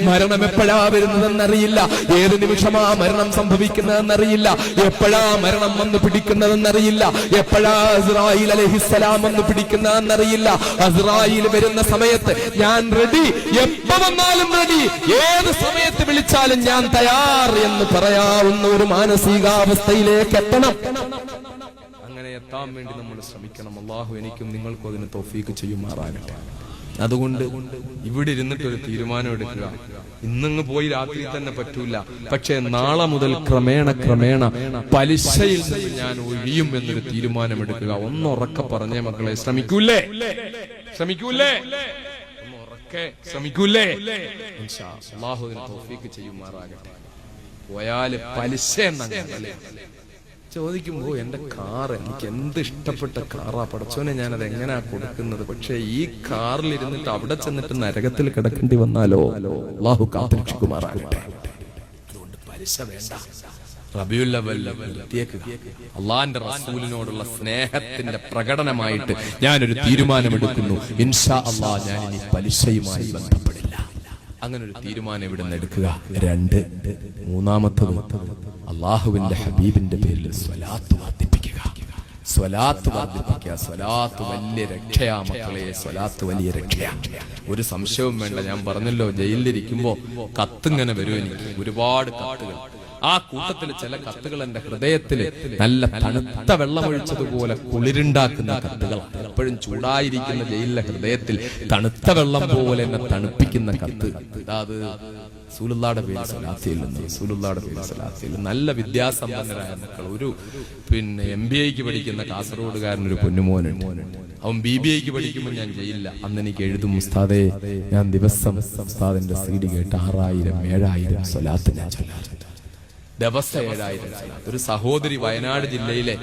മരണം എപ്പോഴാ വരുന്നതെന്നറിയില്ല, ഏത് നിമിഷമാ മരണം സംഭവിക്കുന്നതെന്നറിയില്ല, എപ്പോഴാ മരണം വന്ന് പിടിക്കുന്നതെന്നറിയില്ല, എപ്പോഴാ അസ്റായീൽ അലൈഹിസ്സലാം വന്ന് പിടിക്കുന്നതെന്നറിയില്ല. അസ്റായീൽ വരുന്ന സമയത്ത് ഞാൻ റെഡി, എപ്പോ വന്നാലും റെഡി, ഏത് സമയത്ത് വിളിച്ചാലും ഞാൻ തയ്യാർ എന്ന് പറയാവുന്ന ഒരു മാനസികാവസ്ഥയിലേക്ക് എത്തണം. അങ്ങനെ എത്താൻ വേണ്ടി നമ്മൾ ശ്രമിക്കണം. അല്ലാഹു എനിക്കും നിങ്ങൾക്കും അതിന് തൗഫീഖ് ചെയ്യുമാറാകട്ടെ. അതുകൊണ്ട് ഇവിടെ ഇരുന്നിട്ട് ഒരു തീരുമാനം എടുക്കുക. ഇന്നങ്ങ് പോയി രാത്രി തന്നെ പറ്റൂല, പക്ഷെ നാളെ മുതൽ ക്രമേണ പലിശയിൽ നിന്ന് ഞാൻ ഒഴിയും എന്നൊരു തീരുമാനമെടുക്കുക. ഒന്നുറക്കെ പറഞ്ഞേ മക്കളെ, ശ്രമിക്കൂലേ? ശ്രമിക്കൂലേ? അല്ലാഹു അതിന് തൗഫീഖ് ചെയ്യുമാറാകട്ടെ. പോയാല് പലിശ എന്നല്ലേ ചോദിക്കുമ്പോ എന്റെ കാർ എനിക്ക് എന്ത് ഇഷ്ടപ്പെട്ട കാറാ പടച്ചോനെ, ഞാനത് എങ്ങനെയാ കൊടുക്കുന്നത്? പക്ഷെ ഈ കാറിൽ ഇരുന്നിട്ട് അവിടെ ചെന്നിട്ട് നരകത്തിൽ കിടക്കേണ്ടി വന്നാലോ? അല്ലാഹു കാത്തുരക്ഷിക്കുമാറാകട്ടെ. അതുകൊണ്ട് പലിശ വേണ്ട. റബീഉൽ അവ്വൽ അല്ലാഹുവിന്റെ റസൂലിനോടുള്ള സ്നേഹത്തിന്റെ പ്രകടനമായിട്ട് ഞാനൊരു തീരുമാനമെടുക്കുന്നു. ഇൻഷാ അല്ലാഹ് ഞാൻ ഇനി പലിശയുമായി ബന്ധപ്പെടില്ല. അങ്ങനെ ഒരു തീരുമാനം ഇവിടെ നിന്ന് എടുക്കുക. 2, മൂന്നാമത്തത് അല്ലാഹുവിന്റെ ഹബീബിന്റെ പേരിൽ സ്വലാത്ത് വർദ്ധിപ്പിക്കുക. സ്വലാത്ത് വർദ്ധിപ്പിക്കുക. സ്വലാത്ത് വലിയ രക്ഷയാ മക്കളെ, സ്വലാത്ത് വലിയ രക്ഷയാ. ഒരു സംശയവും വേണ്ട. ഞാൻ പറഞ്ഞല്ലോ, ജയിലിലിരിക്കുമ്പോ കത്തിങ്ങനെ വരും എനിക്ക്, ഒരുപാട് കത്തുകൾ. ആ കൂട്ടത്തിൽ ചില കത്തുകൾ എന്റെ ഹൃദയത്തില് നല്ല തണുത്ത വെള്ളമൊഴിച്ചതുപോലെ കുളിരുണ്ടാക്കുന്ന കത്തുകൾ. എപ്പോഴും ചൂടായിരിക്കുന്ന ജയിലിലെ ഹൃദയത്തിൽ തണുത്ത വെള്ളം പോലെ എന്നെ തണുപ്പിക്കുന്ന കത്ത്. അത് റസൂലുള്ളാഹിയുടെ പേരിൽ സ്വലാത്തിൽ നിന്ന്, റസൂലുള്ളാഹിയുടെ പേരിൽ സ്വലാത്തിൽ. നല്ല വിദ്യാസമ്പന്നരായ മക്കൾ. ഒരു MBAക്ക് പഠിക്കുന്ന കാസർഗോഡുകാരൻ ഒരു പൊന്നുമോനുണ്ട്. അവൻ BBAക്ക് പഠിക്കുമ്പോൾ ഞാൻ ജയിലില്ല. അന്ന് എനിക്ക് എഴുതും, ഉസ്താദേ ഞാൻ ദിവസം ഉസ്താദിന്റെ CD കേട്ട് 6000 7000 സ്വലാത്ത് ഞാൻ ചൊല്ലാറുണ്ട്. ദിവസം 7000 സ്വലാത്ത്. ഒരു സഹോദരി വയനാട് ജില്ലയിലെ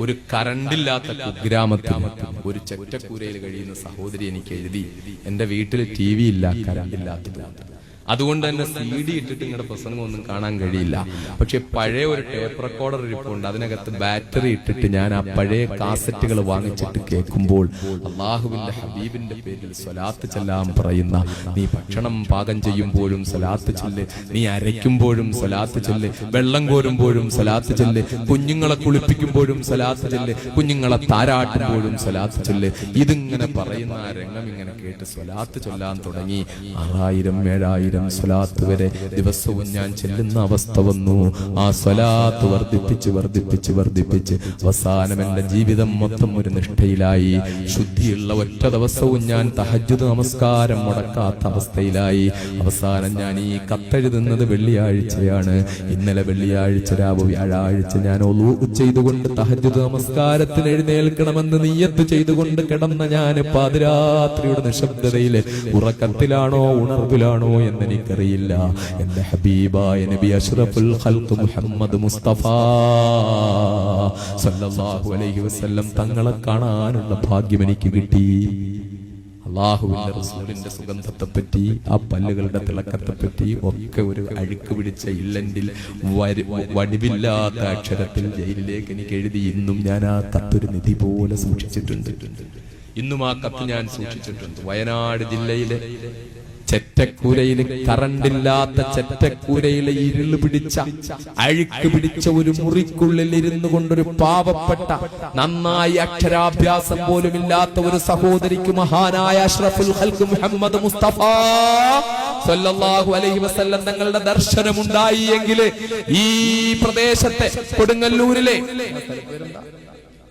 ഒരു കറണ്ടില്ലാത്ത കുഗ്രാമത്തിൽ ഒരു ചെറ്റക്കൂരയിൽ കഴിയുന്ന സഹോദരി എനിക്ക് എഴുതി, എന്റെ വീട്ടിൽ TV ഇല്ല, കറണ്ടില്ലാത്തത്, അതുകൊണ്ട് തന്നെ CD ഇട്ടിട്ട് നിങ്ങളുടെ പ്രസംഗം ഒന്നും കാണാൻ കഴിയില്ല. പക്ഷെ പഴയ ഒരു ടേപ്പ് റെക്കോർഡർ ഇരിപ്പുണ്ട്, അതിനകത്ത് ബാറ്ററി ഇട്ടിട്ട് ഞാൻ ആ പഴയ കാസറ്റുകൾ വാങ്ങിച്ചിട്ട് കേൾക്കുമ്പോൾ അല്ലാഹുവിന്റെ ഹബീബിന്റെ പേരിൽ സ്വലാത്ത് ചെല്ലാൻ പറയുന്ന, നീ ഭക്ഷണം പാകം ചെയ്യുമ്പോഴും സ്വലാത്ത് ചൊല്ല്, നീ അരയ്ക്കുമ്പോഴും സ്വലാത്ത് ചൊല്ല്, വെള്ളം കോരുമ്പോഴും സ്വലാത്ത് ചൊല്ല്, കുഞ്ഞുങ്ങളെ കുളിപ്പിക്കുമ്പോഴും സ്വലാത്ത് ചൊല്ല്, കുഞ്ഞുങ്ങളെ താരാട്ടുമ്പോഴും സ്വലാത്ത് ചൊല്ല്. ഇതിങ്ങനെ പറയുന്ന ആ രംഗം ഇങ്ങനെ കേട്ട് സ്വലാത്ത് ചൊല്ലാൻ തുടങ്ങി. 6000 7000 സ്വലാത്ത് വരെ ദിവസവും ഞാൻ ചെല്ലുന്ന അവസ്ഥ വന്നു. ആ സ്വലാത്ത് വർദ്ധിപ്പിച്ച് അവസാനം എന്റെ ജീവിതം മൊത്തം ഒരു നിഷ്ഠയിലായി. ശുദ്ധിയുള്ള ഒറ്റ ദിവസവും ഞാൻ തഹജ്ജുദ് നമസ്കാരം മുടക്കാത്ത അവസ്ഥയിലായി. അവസാനം ഞാൻ ഈ കത്തെഴുതുന്നത് വെള്ളിയാഴ്ചയാണ്. ഇന്നലെ വെള്ളിയാഴ്ച രാവ് വ്യാഴാഴ്ച ഞാൻ ഒളൂ ചെയ്തുകൊണ്ട് തഹജ്ജുദ് നമസ്കാരത്തിന് എഴുന്നേൽക്കണമെന്ന് നിയ്യത്ത് ചെയ്തുകൊണ്ട് കിടന്ന ഞാൻ പാതിരാത്രിയുടെ നിശബ്ദതയിലെ ഉറക്കത്തിലാണോ ഉണർവിലാണോ എന്ന് എനിക്കറിയില്ല. എന്റെ ഹബീബായ നബി അഷ്റഫുൽ ഖൽഖ് മുഹമ്മദ് മുസ്തഫ സല്ലല്ലാഹു അലൈഹി വസല്ലം തങ്ങളെ കാണാനുള്ള ഭാഗ്യം എനിക്ക് കിട്ടി. അല്ലാഹുവിന്റെ റസൂലിന്റെ സുഗന്ധത്തെ പറ്റി, ആ പല്ലുകളുടെ തിളക്കത്തെ പറ്റി ഒക്കെ ഒരു അഴുക്ക് പിടിച്ച ഇല്ലന്റിൽ വടിവില്ലാത്ത അക്ഷരത്തിൽ ജയിലിലേക്ക് എനിക്ക് എഴുതി. ഇന്നും ഞാൻ ആ കത്തൊരു നിധി പോലെ സൂക്ഷിച്ചിട്ടുണ്ട്. ഇന്നും ആ കത്ത് ഞാൻ സൂക്ഷിച്ചിട്ടുണ്ട്. വയനാട് ജില്ലയിലെ ചെറ്റക്കൂരയില്, കറണ്ടില്ലാത്ത ചെറ്റക്കൂരയിലെ ഇരുള് പിടിച്ച അഴുക്ക് പിടിച്ച ഒരു മുറിക്കുള്ളിൽ ഇരുന്നു കൊണ്ടൊരു പാവപ്പെട്ട, നന്നായി അക്ഷരാഭ്യാസം പോലും ഇല്ലാത്ത ഒരു സഹോദരിക്ക് മഹാനായ അഷ്റഫുൽ ഖൽഖ് മുഹമ്മദ് മുസ്തഫ സല്ലല്ലാഹു അലൈഹി വസല്ലം തങ്ങളുടെ ദർശനമുണ്ടായി എങ്കിൽ ഈ പ്രദേശത്തെ കൊടുങ്ങല്ലൂരിലെ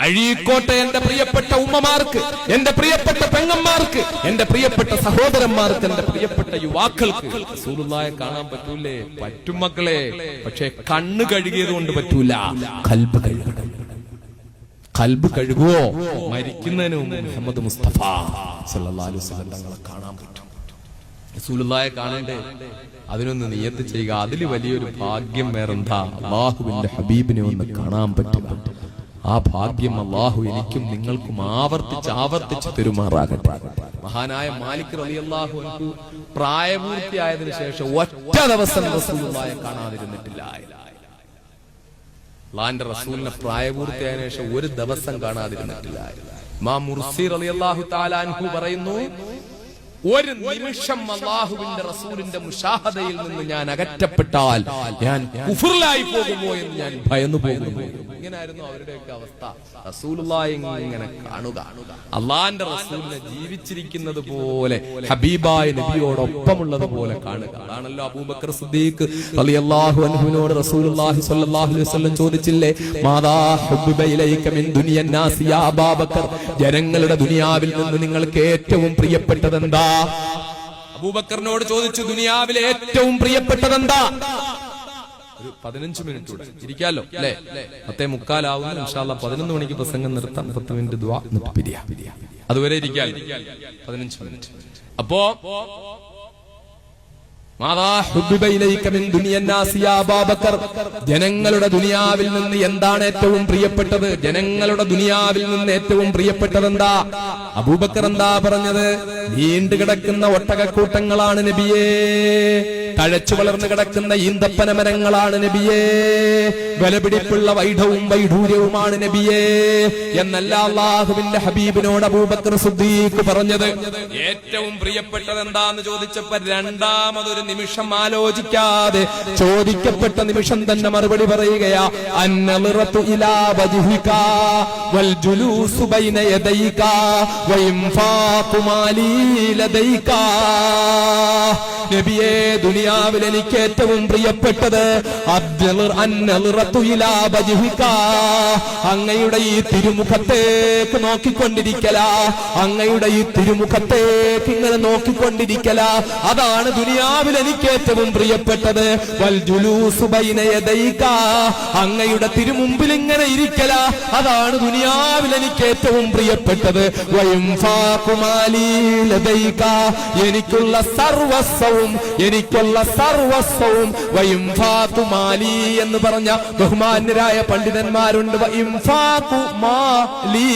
അഴീക്കോട്ടെ എന്റെ പ്രിയപ്പെട്ട ഉമ്മമാർക്ക്, എന്റെ പ്രിയപ്പെട്ട പെങ്ങന്മാർക്ക്, എന്റെ പ്രിയപ്പെട്ട സഹോദരന്മാർക്ക്, എന്റെ പ്രിയപ്പെട്ട യുവാക്കൾക്ക് റസൂലുള്ളാഹിയെ കാണാൻ പറ്റൂലേ? പറ്റും മക്കളെ. പക്ഷെ കണ്ണ് കഴുകിയത് കൊണ്ട് പറ്റൂല. ഖൽബ് കഴുകണം. ഖൽബ് കഴുകുവോ? മരിക്കുന്നതിന് മുമ്പ് മുഹമ്മദ് മുസ്തഫ സല്ലല്ലാഹു അലൈഹി വസല്ലം തങ്ങളെ കാണാൻ പറ്റും. റസൂലുള്ളാഹിയെ കാണണ്ടേ? അതിനൊന്ന് നിയ്യത്ത് ചെയ്യുക. അതിൽ വലിയൊരു ഭാഗ്യം വേറെന്താ? അല്ലാഹുവിന്റെ ഹബീബിനെ ഒന്ന് കാണാൻ പറ്റുക. ആ ഭാഗ്യം അല്ലാഹു എനിക്കും നിങ്ങൾക്കും ആവർത്തിച്ച് പെരുമാറാകട്ടെ. മഹാനായ മാലിക് റളിയല്ലാഹു അൻഹു പ്രായപൂർത്തിയായതിനു ശേഷം ഒറ്റ ദിവസം റസൂലുള്ളാഹിയെ കാണാതിരുന്നിട്ടില്ല. അല്ലാഹുവിന്റെ റസൂലിനെ പ്രായപൂർത്തിയായതിനു ശേഷം ഒരു ദിവസം കാണാതിരുന്നിട്ടില്ല. ഇമാം മുർസി റളിയല്ലാഹു തആല അൻഹു പറയുന്നു, ഒരു നിമിഷം അല്ലാഹുവിന്റെ റസൂലിന്റെ മുശാഹദയിൽ നിന്ന് ഞാൻ അകറ്റപ്പെട്ടാൽ ഞാൻ കുഫറിലായി പോകുമോ എന്ന് ഞാൻ ഭയന്നു പോകുന്നു. ഇങ്ങനായിരുന്നു അവരുടെയൊക്കെ അവസ്ഥ. റസൂലുള്ളാഹി ഇങ്ങനെ കാണുക, അല്ലാഹുവിന്റെ റസൂലിനെ ജീവിച്ചിരിക്കുന്നത് പോലെ, ഹബീബായ നബിയോടൊപ്പമുള്ളത് പോലെ കാണുക. അതാണല്ലോ അബൂബക്കർ സിദ്ദീഖ് റളിയല്ലാഹു അൻഹുവിനോട് റസൂലുള്ളാഹി സ്വല്ലല്ലാഹു അലൈഹി വസല്ലം ചോദിച്ചില്ലേ, മാദാ ഹുബ്ബിബ ഇലൈക മിൻ ദുനിയൻ നാസി യാ അബൂബക്കർ, ജനങ്ങളുടെ ദുനിയാവിൽ നിന്ന് നിങ്ങൾക്ക് ഏറ്റവും പ്രിയപ്പെട്ടത് എന്താ? അബൂബക്കറിനോട് ചോദിച്ചു, ദുനിയാവിലെ ഏറ്റവും പ്രിയപ്പെട്ടതെന്താ? ഒരു 15 മിനിറ്റ് കൂടെ ഇരിക്കാലോ അല്ലേ? 10:45 ഇൻഷാ അല്ലാഹ് 11 മണിക്ക് പ്രസംഗം നിർത്താം. 10 മിനിറ്റ് ദുആ എന്നിട്ട് പിരിയാം. അതുവരെ ഇരിക്കാൻ 15 മിനിറ്റ്. അപ്പോ ജനങ്ങളുടെ ദുനിയാവിൽ നിന്ന് എന്താണ് ഏറ്റവും പ്രിയപ്പെട്ടത്? ജനങ്ങളുടെ ദുനിയാവിൽ നിന്ന് ഏറ്റവും പ്രിയപ്പെട്ടത് എന്താ? അബൂബക്കർ എന്താ പറഞ്ഞത്? നീണ്ടുകിടക്കുന്ന ഒട്ടകക്കൂട്ടങ്ങളാണ് നബിയേ, തഴച്ചു വളർന്നു കിടക്കുന്ന ഈന്തപ്പന മരങ്ങളാണ് നബിയേ, വിലപിടിപ്പുള്ള വൈഢവും വൈഢൂര്യവുമാണ് നബിയേ എന്നല്ല അല്ലാഹുവിന്റെ ഹബീബിനോട് അബൂബക്കർ സിദ്ദീഖ് പറഞ്ഞത്. ഏറ്റവും പ്രിയപ്പെട്ടത് എന്താന്ന് ചോദിച്ചപ്പോ രണ്ടാമതൊരു നിമിഷം ആലോചിക്കാതെ ചോദിക്കപ്പെട്ട നിമിഷം തന്നെ മറുപടി പറയുകയാ, അന്നളിറതു ഇലാ വജ്ഹിക വൽ ജുലൂസു ബൈന യദൈക വഇൻഫാഖു മാലി ലദൈക. നബിയേ, ദുനിയാവിൽ എനിക്ക് ഏറ്റവും പ്രിയപ്പെട്ടത് അങ്ങയുടെ ഈ തിരുമുഖത്തേക്ക് നോക്കിക്കൊണ്ടിരിക്കല, അങ്ങയുടെ ഈ തിരുമുഖത്തേക്ക് ഇങ്ങനെ നോക്കിക്കൊണ്ടിരിക്കല, അതാണ് ദുനിയാവിൽ എനിക്ക് ഏറ്റവും പ്രിയപ്പെട്ടത്. വൽ ജുലൂസു ബൈന യദൈക, അങ്ങയുടെ തിരുമുമ്പിൽ ഇങ്ങനെ ഇരിക്കല, അതാണ് ദുനിയാവിൽ എനിക്ക് ഏറ്റവും പ്രിയപ്പെട്ടത്. വഇൻഫാഖു മാലി ലദൈക, എനിക്കുള്ള സർവസ്വവും വഇൻഫാഖു മാലി എന്ന് പറഞ്ഞ ബഹുമാന്യരായ പണ്ഡിതന്മാരുണ്ട്. വഇൻഫാഖു മാലി,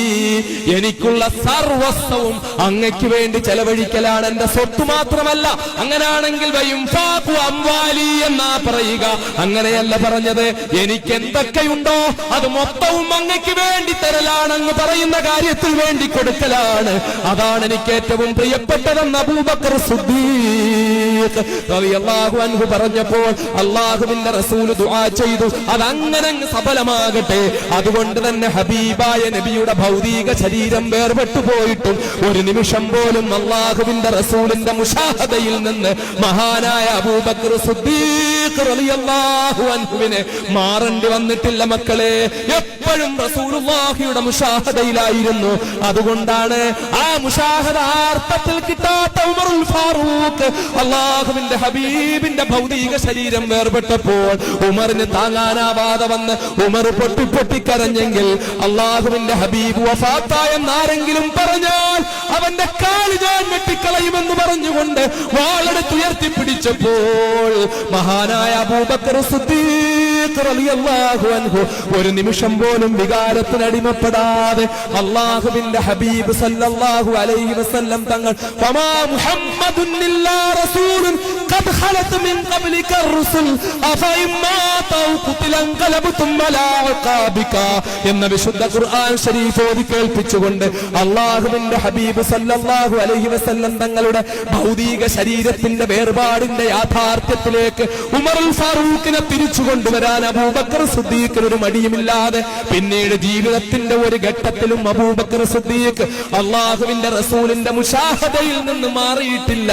എനിക്കുള്ള സർവസ്വവും അങ്ങയ്ക്ക് വേണ്ടി ചെലവഴിക്കലാണ്, എന്റെ സ്വത്ത് മാത്രമല്ല. അങ്ങനാണെങ്കിൽ വഇൻഫാഖു അംവാലി എന്നാ പറയുക. അങ്ങനെയല്ല പറഞ്ഞത്, എനിക്ക് എന്തൊക്കെയുണ്ടോ അത് മൊത്തവും അങ്ങയ്ക്ക് വേണ്ടി തരലാണ്, അങ്ങ് പറയുന്ന കാര്യത്തിൽ വേണ്ടി കൊടുക്കലാണ്, അതാണ് എനിക്ക് ഏറ്റവും പ്രിയപ്പെട്ടതെന്ന് അബൂബക്കർ സിദ്ദീഖ് റളിയല്ലാഹു അൻഹു പറഞ്ഞപ്പോൾ അല്ലാഹുവിന്റെ റസൂൽ ദുആ ചെയ്തു, അതങ്ങനെ സഫലമാകട്ടെ. അതുകൊണ്ട് തന്നെ ഹബീബായ നബിയുടെ ഭൗതിക ശരീരം വേർപെട്ടു പോയിട്ടും ഒരു നിമിഷം പോലും അല്ലാഹുവിന്റെ റസൂലിന്റെ മുശാഹദയിൽ നിന്ന് മഹാനായ അബൂബക്കർ സിദ്ദീഖ് റളിയല്ലാഹു അൻഹുവിനെ മാറേണ്ടി വന്നിട്ടില്ല മക്കളെ. എപ്പോഴും റസൂലുള്ളാഹിയുടെ മുശാഹദയിലായിരുന്നു. അതുകൊണ്ടാണ് ആ മുശാഹദ അർത്ഥത്തിൽ കിട്ടാത്ത ഉമറുൽ ഫാറൂഖ് അല്ലാഹുവിന്റെ ഹബീബിന്റെ ഭൗതിക ശരീരം വേർപെട്ടപ്പോൾ ഉമറിന് താങ്ങാനാവാതെ വന്ന് ഉമർ പൊട്ടിക്കരഞ്ഞെങ്കിൽ അല്ലാഹുവിന്റെ ഹബീബ് വഫാത്തായെന്നാരെങ്കിലും പറഞ്ഞാൽ അവന്റെ കാല് ഞാൻ വെട്ടിക്കളയുമെന്ന് പറഞ്ഞുകൊണ്ട് വാളെടുത്തുയർത്തിപ്പിടിച്ചപ്പോൾ മഹാനായ അബൂബക്കർ സിദ്ദീഖ് റളിയല്ലാഹു അൻഹു ഒരു നിമിഷം പോലും വികാരത്തിനടിമപ്പെടാതെ അല്ലാഹുവിന്റെ ഹബീബ് സല്ലല്ലാഹു അലൈഹി വസല്ലം തങ്ങൾ വമാ മുഹമ്മദുൻ ഇല്ലാ റസൂലുൻ ഖദ് ഖലത് മിൻ ഖബ്ലിക الرسل അഫഇമ്മാ തൗഖുതിലൻ ഖലബതും അലാ അഖാബിക എന്ന വിശുദ്ധ ഖുർആൻ ശരീഫ് ഓതി കേൾപ്പിച്ചുകൊണ്ട് അല്ലാഹുവിന്റെ ഹബീബ് സല്ലല്ലാഹു അലൈഹി വസല്ലം തങ്ങളുടെ ഭൗതിക ശരീരത്തിന്റെ വേർപാടിന്റെ യാഥാർത്ഥ്യത്തിലേക്ക് ഉമറുൽ ഫാറൂഖിനെ തിരിച്ചു കൊണ്ടുവരാൻ അബൂബക്കർ സിദ്ദീഖിന് ഒരു മടിയുമില്ലാതെ പിന്നീട് ജീവിതത്തിന്റെ ഒരു ഘട്ടത്തിലും അബൂബക്കർ സിദ്ദീഖ് അല്ലാഹുവിന്റെ റസൂലിന്റെ മുശാഹദയിൽ നിന്ന് മാറിയിട്ടില്ല,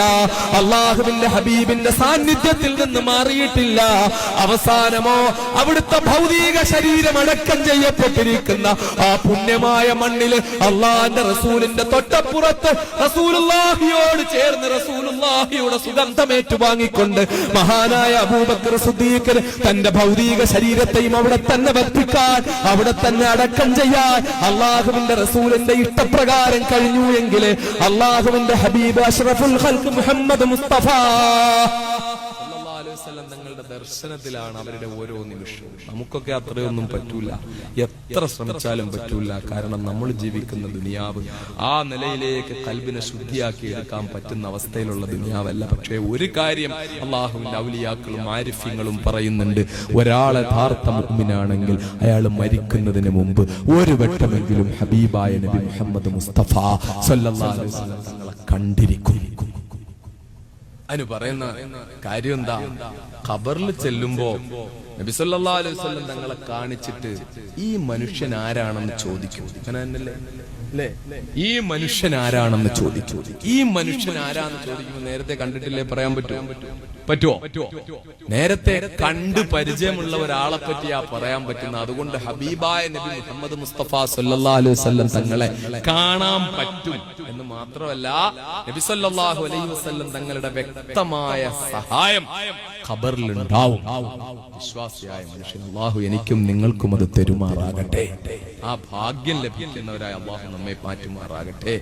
അല്ലാഹുവിന്റെ ഹബീബിന്റെ സാന്നിധ്യത്തിൽ നിന്ന് മാറിയിട്ടില്ല. അവസാനമോ അവിടുത്തെ ഭൗതിക ശരീരം അടക്കം ചെയ്യപ്പെട്ടിരിക്കുന്ന ആ പുണ്യമായ മണ്ണിൽ അള്ളാന്റെ റസൂലിന്റെ തൊട്ടപ്പുറത്ത് റസൂലുള്ളാഹിയോട് ചേർന്ന് റസൂലുള്ളാഹിയുടെ സുഗന്ധമേറ്റു വാങ്ങിക്കൊണ്ട് മഹാനായ അബൂബക്കർ സിദ്ദീഖ് തന്റെ ഭൗതിക ശരീരത്തെയും അവിടെ തന്നെ വധിക്കാൻ, അവിടെ തന്നെ അടക്കം ചെയ്യാൻ അള്ളാഹുവിന്റെ റസൂലിന്റെ ഇഷ്ടപ്രകാരം കഴിഞ്ഞു എങ്കിൽ അള്ളാഹുവിന്റെ ഹബീബ് അഷ്റഫുൽ ഖൽഖ് മുഹമ്മദ് മുസ്തഫ സല്ലല്ലാഹു അലൈഹി വസല്ലം തങ്ങളുടെ ദർശനത്തിലാണ് അവരുടെ ഓരോ നിമിഷവും. നമുക്കൊക്കെ അത്രയൊന്നും പറ്റൂല, എത്ര ശ്രമിച്ചാലും പറ്റൂല. കാരണം നമ്മൾ ജീവിക്കുന്ന ദുനിയാവ് ആ നിലയിലേക്ക് ഖൽബിനെ ശുദ്ധിയാക്കി എടുക്കാൻ പറ്റുന്ന അവസ്ഥയിലുള്ള ദുനിയാവല്ല. പക്ഷേ ഒരു കാര്യം അള്ളാഹുവിന്റെ ഔലിയാക്കളും ആരിഫ്യങ്ങളും പറയുന്നുണ്ട്, ഒരാൾ യഥാർത്ഥ മുഅ്മിനാണെങ്കിൽ അയാൾ മരിക്കുന്നതിന് മുമ്പ് ഒരു വട്ടമെങ്കിലും ഹബീബായ നബി മുഹമ്മദ് മുസ്തഫ സല്ലല്ലാഹു അലൈഹി വസല്ലം തങ്ങളെ കണ്ടിരിക്കും. അതിന് പറയുന്ന കാര്യം എന്താ? ഖബറിൽ ചെല്ലുമ്പോ നബി സല്ലല്ലാഹു അലൈഹി വസല്ലം തങ്ങളെ കാണിച്ചിട്ട് ഈ മനുഷ്യൻ ആരാണെന്ന് ചോദിക്കും. അങ്ങനെ തന്നെയല്ലേ അല്ലേ? ഈ മനുഷ്യൻ ആരാണെന്ന് ചോദിച്ചു. ഈ മനുഷ്യൻ ആരാന്ന് ചോദിക്കുമ്പോൾ നേരത്തെ കണ്ടിട്ടില്ലേ പറയാൻ പറ്റുമോ? നേരത്തെ കണ്ട് പരിചയമുള്ള ഒരാളെ പറ്റിയാ പറയാൻ പറ്റുന്ന. അതുകൊണ്ട് ഹബീബായ നബി മുഹമ്മദ് മുസ്തഫ സല്ലല്ലാഹു അലൈഹി വസല്ലം തങ്ങളെ കാണാൻ പറ്റും എന്ന് മാത്രമല്ല, നബി സല്ലല്ലാഹു അലൈഹി വസല്ലം തങ്ങളുടെ വ്യക്തമായ സഹായം ഖബറിലുണ്ടാവും. വിശ്വാസം വിശ്വാസിയായ മനുഷ്യൻ അല്ലാഹു എനിക്കും നിങ്ങൾക്കും അത് തരുമാറാകട്ടെ. ആ ഭാഗ്യം ലഭിക്കുന്നവരായ അല്ലാഹു നമ്മെ മാറ്റുമാറാകട്ടെ.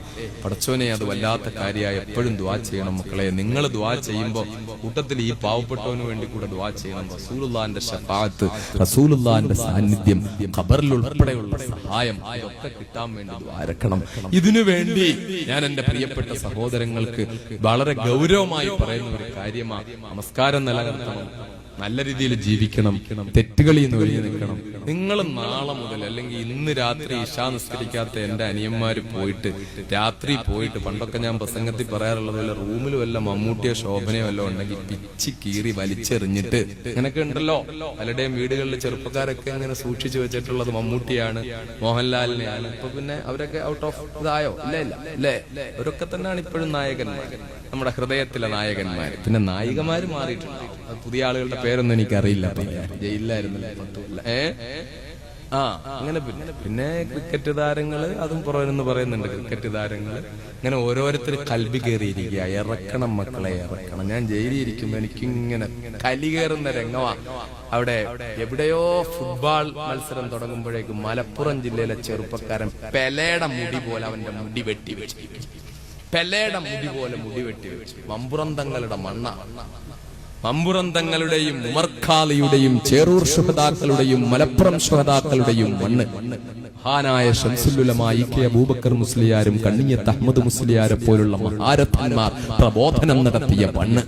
പടച്ചോനെ, അത് വല്ലാത്ത കാര്യമായി എപ്പോഴും ദുആ ചെയ്യണം മക്കളെ. നിങ്ങൾ ദുആ ചെയ്യുമ്പോൾ കൂട്ടത്തിൽ ഈ പാവപ്പെട്ടവന് വേണ്ടി കൂടെ ദുആ ചെയ്യണം. റസൂലുള്ളാഹിന്റെ ശഫാഅത്ത്, റസൂലുള്ളാഹിന്റെ സാന്നിധ്യം, ഖബറിൽ ഉൾപ്പെടെയുള്ള സഹായം ഇതൊക്കെ കിട്ടാൻ വേണ്ടി ദുആരക്കണം. ഇതിനു വേണ്ടി ഞാൻ എന്റെ പ്രിയപ്പെട്ട സഹോദരങ്ങൾക്ക് വളരെ ഗൗരവമായി പറയുന്ന ഒരു കാര്യമാണ്, നമസ്കാരം നിലനിർത്തണം, നല്ല രീതിയിൽ ജീവിക്കണം, തെറ്റുകളിൽ നിന്ന് ഒഴിഞ്ഞു നിൽക്കണം. നിങ്ങൾ നാളെ മുതൽ അല്ലെങ്കിൽ ഇന്ന് രാത്രി ഇശാ നിസ്കരിക്കാത്ത എന്റെ അനിയന്മാര് പോയിട്ട് രാത്രി പോയിട്ട്, പണ്ടൊക്കെ ഞാൻ പ്രസംഗത്തിൽ പറയാറുള്ളത് പോലെ റൂമിൽ വല്ല മമ്മൂട്ടിയോ ശോഭനയോ വല്ലോ ഉണ്ടെങ്കിൽ പിച്ചി കീറി വലിച്ചെറിഞ്ഞിട്ട്, അങ്ങനെയൊക്കെ ഉണ്ടല്ലോ പലരുടെയും വീടുകളിൽ ചെറുപ്പക്കാരൊക്കെ അങ്ങനെ സൂക്ഷിച്ചു വെച്ചിട്ടുള്ളത് മമ്മൂട്ടിയാണ്, മോഹൻലാലിനെയാണ്. ഇപ്പൊ പിന്നെ അവരൊക്കെ ഔട്ട് ഓഫ് ഇതായോ? ഇല്ലേ? അവരൊക്കെ തന്നെയാണ് ഇപ്പോഴും നായകന്മാർ, നമ്മുടെ ഹൃദയത്തിലെ നായകന്മാർ. പിന്നെ നായികമാര് മാറിയിട്ടുണ്ട്. പുതിയ ആളുകളുടെ പേരൊന്നും എനിക്കറിയില്ല, ജയിലിലായിരുന്നില്ല. അങ്ങനെ പിന്നെ ക്രിക്കറ്റ് താരങ്ങള്, അതും പുറമെന്ന് പറയുന്നുണ്ട്. ക്രിക്കറ്റ് താരങ്ങള് ഇങ്ങനെ ഓരോരുത്തർ കൽബി കയറിയിരിക്കുക. ഇറക്കണം മക്കളെ, ഇറക്കണം. ഞാൻ ജയിലിൽ ഇരിക്കുമ്പോ എനിക്കിങ്ങനെ കലി കയറുന്ന രംഗമാ. അവിടെ എവിടെയോ ഫുട്ബോൾ മത്സരം തുടങ്ങുമ്പോഴേക്കും മലപ്പുറം ജില്ലയിലെ ചെറുപ്പക്കാരൻ പെലയുടെ മുടി പോലെ അവന്റെ മുടി വെട്ടി വെച്ചു. പെലയുടെ മുടി പോലെ മുടി വെട്ടി വെച്ചു. മമ്പുറം തങ്ങളുടെ മണ്ണ, മമ്പുറം തങ്ങളുടെയും ഉമർഖാലിയുടെയും ചേറൂർ ശുഹദാക്കളുടെയും മലപ്പുറം ശുഹദാക്കളുടെയും മണ്ണ്. മഹാനായ ശംസുലുലമ ഇ.കെ. അബൂബക്കർ മുസ്ലിയാരും കണ്ണിയത്ത് അഹ്മദ് മുസ്ലിയാരെ പോലുള്ള മഹാരഥന്മാർ പ്രബോധനം നടത്തിയ മണ്ണ്.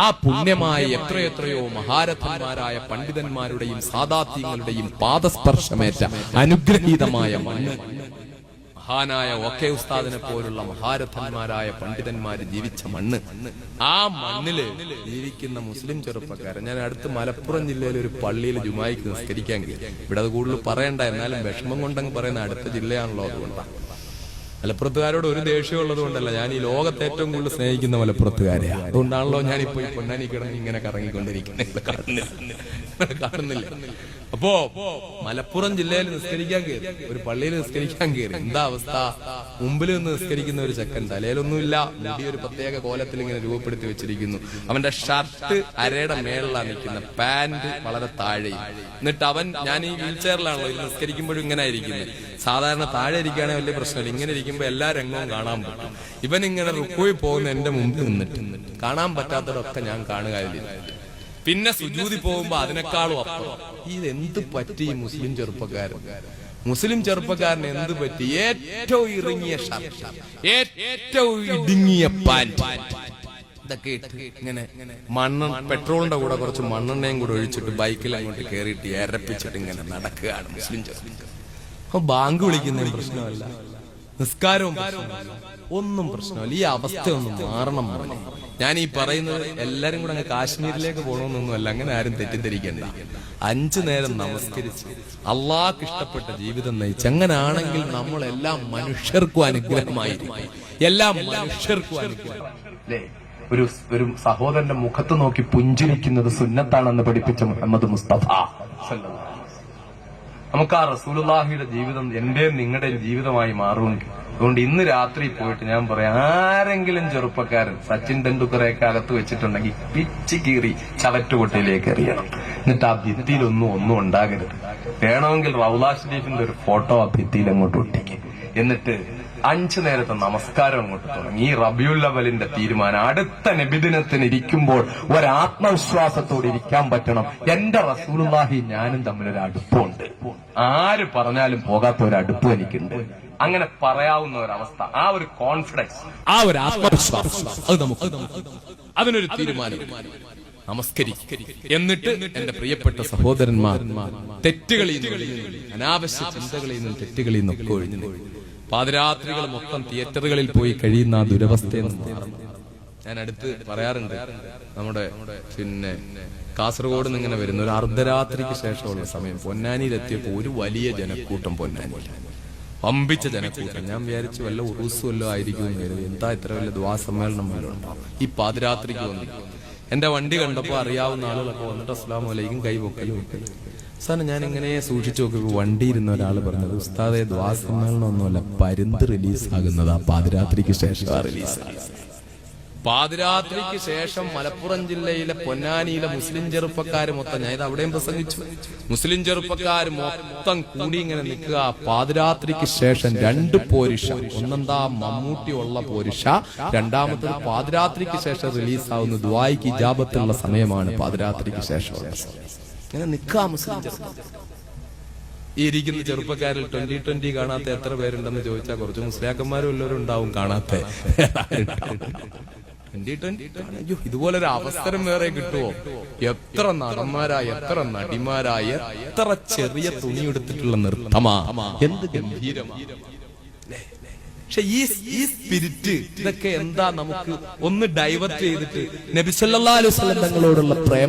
ആ പുണ്യമായ എത്രയെത്രയോ മഹാരഥന്മാരായ പണ്ഡിതന്മാരുടെയും സാദാത്യങ്ങളുടെയും പാദസ്പർശമേറ്റ അനുഗ്രഹീതമായ മണ്ണ്. മഹാനായ ഒക്കെ ഉസ്താദിനെ പോലുള്ള മഹാരഥന്മാരായ പണ്ഡിതന്മാര് ജീവിച്ച മണ്ണ്. ആ മണ്ണില് ജീവിക്കുന്ന മുസ്ലിം ചെറുപ്പക്കാരൻ, ഞാൻ അടുത്ത് മലപ്പുറം ജില്ലയിലെ ഒരു പള്ളിയിൽ ജുമായിക്ക് നിസ്കരിക്കാൻ കഴിയും. ഇവിടെ അത് കൂടുതൽ പറയണ്ട, എന്നാലും വിഷമം കൊണ്ടങ്ങ് പറയുന്ന അടുത്ത ജില്ലയാണല്ലോ. അതുകൊണ്ടാണ് മലപ്പുറത്തുകാരോട് ഒരു ദേഷ്യം ഉള്ളത് കൊണ്ടല്ല, ഞാൻ ഈ ലോകത്തെ ഏറ്റവും കൂടുതൽ സ്നേഹിക്കുന്ന മലപ്പുറത്തുകാരെയാണ്. അതുകൊണ്ടാണല്ലോ ഞാനിപ്പോ ഈ പൊന്നാനി കിടന്ന് ഇങ്ങനെ കറങ്ങിക്കൊണ്ടിരിക്കുന്നത്. കാണുന്നില്ല. അപ്പോ മലപ്പുറം ജില്ലയിൽ നിസ്കരിക്കാൻ കയറി, ഒരു പള്ളിയിൽ നിസ്കരിക്കാൻ കയറി. എന്താ അവസ്ഥ? മുമ്പിൽ നിന്ന് നിസ്കരിക്കുന്ന ഒരു ചെക്കൻ, തലയിലൊന്നുമില്ല, മുടി ഒരു പ്രത്യേക കോലത്തിൽ ഇങ്ങനെ രൂപപ്പെടുത്തി വെച്ചിരിക്കുന്നു. അവന്റെ ഷർട്ട് അരയുടെ മേളിലാണ് നിൽക്കുന്നത്, പാന്റ് വളരെ താഴെയും. എന്നിട്ട് അവൻ, ഞാൻ ഈ വീൽ ചെയറിലാണല്ലോ ഇത് നിസ്കരിക്കുമ്പോഴും ഇങ്ങനെ ഇരിക്കുന്നത്. സാധാരണ താഴെ ഇരിക്കുകയാണെങ്കിൽ വലിയ പ്രശ്നമില്ല, ഇങ്ങനെ ഇരിക്കുമ്പോ എല്ലാ രംഗവും കാണാൻ പറ്റും. ഇവൻ ഇങ്ങനെ റുക്കുവിൽ പോകുന്ന എന്റെ മുമ്പിൽ നിന്നിട്ട് കാണാൻ പറ്റാത്തതൊക്കെ ഞാൻ കാണുക. പിന്നെ സുജൂദി പോകുമ്പോ അതിനേക്കാളും അപ്പുറം. ഇതെന്ത് പറ്റി മുസ്ലിം ചെറുപ്പക്കാരൻ? മുസ്ലിം ചെറുപ്പക്കാരന് എന്ത് പറ്റി? ഏറ്റവും ഇറങ്ങിയ ഷർട്ട്, ഏറ്റവും ഇടുങ്ങിയ പാന്റ്, ഇതൊക്കെ ഇങ്ങനെ പെട്രോളിന്റെ കൂടെ കുറച്ച് മണ്ണെണ്ണയും കൂടെ ഒഴിച്ചിട്ട് ബൈക്കിൽ അങ്ങോട്ട് കയറിയിട്ട് എരപ്പിച്ചിട്ട് ഇങ്ങനെ നടക്കുകയാണ് മുസ്ലിം ചെറുപ്പക്കാർ. അപ്പൊ ബാങ്ക് വിളിക്കുന്ന പ്രശ്നമല്ല, നിസ്കാരവും ഒന്നും പ്രശ്നമല്ല. ഈ അവസ്ഥയൊന്നും മാറണം. ഞാൻ ഈ പറയുന്നത് എല്ലാരും കൂടെ അങ്ങ് കാശ്മീരിലേക്ക് പോകണമെന്നൊന്നുമല്ല, അങ്ങനെ ആരും തെറ്റിദ്ധരിക്കണ്ട. 5 നേരം നമസ്കരിച്ച് അള്ളാഹ്ക്ക് ഇഷ്ടപ്പെട്ട ജീവിതം നയിച്ച്, അങ്ങനാണെങ്കിൽ നമ്മളെല്ലാം മനുഷ്യർക്കും അനുഗ്രഹമായിരിക്കും. എല്ലാം മനുഷ്യർക്കും അനുഗ്രഹം. ഒരു സഹോദരന്റെ മുഖത്ത് നോക്കി പുഞ്ചിരിക്കുന്നത് സുന്നത്താണെന്ന് പഠിപ്പിച്ച മുഹമ്മദ് മുസ്തഫ. നമുക്ക് ആ റസൂലുള്ളാഹിയുടെ ജീവിതം എന്റെയും നിങ്ങളുടെയും ജീവിതമായി മാറുമെങ്കിൽ, അതുകൊണ്ട് ഇന്ന് രാത്രി പോയിട്ട് ഞാൻ പറയാം, ആരെങ്കിലും ചെറുപ്പക്കാരൻ സച്ചിൻ ടെണ്ടുൽക്കറെയൊക്കെ അകത്ത് വെച്ചിട്ടുണ്ടെങ്കിൽ പിച്ച് കീറി ചവറ്റുകൊട്ടയിലേക്ക് എറിയണം. എന്നിട്ട് ആ ഭിത്തിയിലൊന്നും ഉണ്ടാകരുത്. വേണമെങ്കിൽ റൗള ഷരീഫിന്റെ ഒരു ഫോട്ടോ ആ ഭിത്തിയിൽ അങ്ങോട്ട് ഒട്ടിക്കും. എന്നിട്ട് 5 നേരത്തെ നമസ്കാരം അങ്ങോട്ട് തുടങ്ങി. ഈ റബിയുൽ അവലിന്റെ തീരുമാനം, അടുത്ത നബിദിനത്തിന് ഇരിക്കുമ്പോൾ ഒരാത്മവിശ്വാസത്തോടെ ഇരിക്കാൻ പറ്റണം. എന്റെ റസൂലുള്ളാഹി ഞാനും തമ്മിലൊരു അടുപ്പമുണ്ട്, ആര് പറഞ്ഞാലും പോകാത്ത ഒരു അടുപ്പം എനിക്കുണ്ട്. അങ്ങനെ പറയാവുന്ന ഒരവസ്ഥ, ആ ഒരു കോൺഫിഡൻസ്, ആ ഒരു ആത്മവിശ്വാസം, അത് നമുക്ക് അതിനൊരു തീരുമാനം. നമസ്കരിക്കും. എന്നിട്ട് എന്റെ പ്രിയപ്പെട്ട സഹോദരന്മാർ, തെറ്റുകളിൽ നിന്ന്, അനാവശ്യ ചിന്തകളിൽ നിന്നും തെറ്റുകളിൽ നിന്നൊക്കെ ഒഴിഞ്ഞു പാതിരാത്രികൾ മൊത്തം തിയേറ്ററുകളിൽ പോയി കഴിയുന്ന ആ ദുരവസ്ഥയെന്ന് മാറുന്നു. ഞാൻ അടുത്ത് പറയാറുണ്ട്, നമ്മുടെ പിന്നെ കാസർഗോഡ് നിന്ന് ഇങ്ങനെ വരുന്ന ഒരു അർദ്ധരാത്രിക്ക് ശേഷമുള്ള സമയം പൊന്നാനിയിലെത്തിയപ്പോ ഒരു വലിയ ജനക്കൂട്ടം, പൊന്നാനി പമ്പിച്ച ജനക്കൂട്ടം. ഞാൻ വിചാരിച്ചു വല്ല ഉറൂസ് വല്ലോ ആയിരിക്കും, എന്താ ഇത്ര വലിയ ദ്വാസമ്മേളനം വല്ലതും ഉണ്ടാവും. ഈ പാതിരാത്രിക്ക് വന്നു എന്റെ വണ്ടി കണ്ടപ്പോ അറിയാവുന്ന ആളുകളൊക്കെ വന്നിട്ട് അസ്സലാമു അലൈക്കും കൈവക്കലും സാറിന് ഞാൻ ഇങ്ങനെ സൂക്ഷിച്ചു നോക്കിയപ്പോ വണ്ടി ഇരുന്ന ഒരാൾ പറഞ്ഞത്, ഉസ്താദെ ദ്വാസമ്മേളനം ഒന്നുമല്ല, പരുന്ത് റിലീസാകുന്നത് ആ പാതിരാത്രിക്ക് ശേഷം റിലീസാകുന്നത്. പാതിരാത്രിക്ക് ശേഷം മലപ്പുറം ജില്ലയിലെ പൊന്നാനിയിലെ മുസ്ലിം ചെറുപ്പക്കാർ മൊത്തം, ഞാൻ ഇത് അവിടെയും പ്രസംഗിച്ചു, മുസ്ലിം ചെറുപ്പക്കാർ മൊത്തം കൂടി ഇങ്ങനെ നിൽക്കുക. പാതിരാത്രിക്ക് ശേഷം 2 പോരിഷ, ഒന്നെന്താ മമ്മൂട്ടി ഉള്ള പോരിഷ, രണ്ടാമത്തത് പാതിരാത്രിക്ക് ശേഷം റിലീസാവുന്ന ദുആയ്ക്ക് ഇജാബത്തുള്ള സമയമാണ് പാതിരാത്രിക്ക് ശേഷം. ഇങ്ങനെ നിൽക്കുക മുസ്ലിം ചെറുപ്പക്കാർ. ഈ ഇരിക്കുന്ന ചെറുപ്പക്കാരിൽ 2020 കാണാത്ത എത്ര പേരുണ്ടെന്ന് ചോദിച്ചാൽ കുറച്ച് മുസ്ലിയാക്കന്മാരും എല്ലാവരും ഉണ്ടാവും കാണാത്ത. 2020 ഇതുപോലൊരു അവസരം വേറെ കിട്ടുമോ? എത്ര നടന്മാരായ, എത്ര നടിമാരായ, എത്ര ചെറിയ തുണി എടുത്തിട്ടുള്ള നൃത്തമാ, എന്ത് ഗംഭീരമാണ്. പക്ഷെ ഈ സ്പിരിറ്റ് ഇതൊക്കെ എന്താ നമുക്ക് ഒന്ന് ഡൈവേർട്ട് ചെയ്തിട്ട് നബി സല്ലല്ലാഹു അലൈഹി വസല്ലം തങ്ങളോടുള്ള പ്രേമം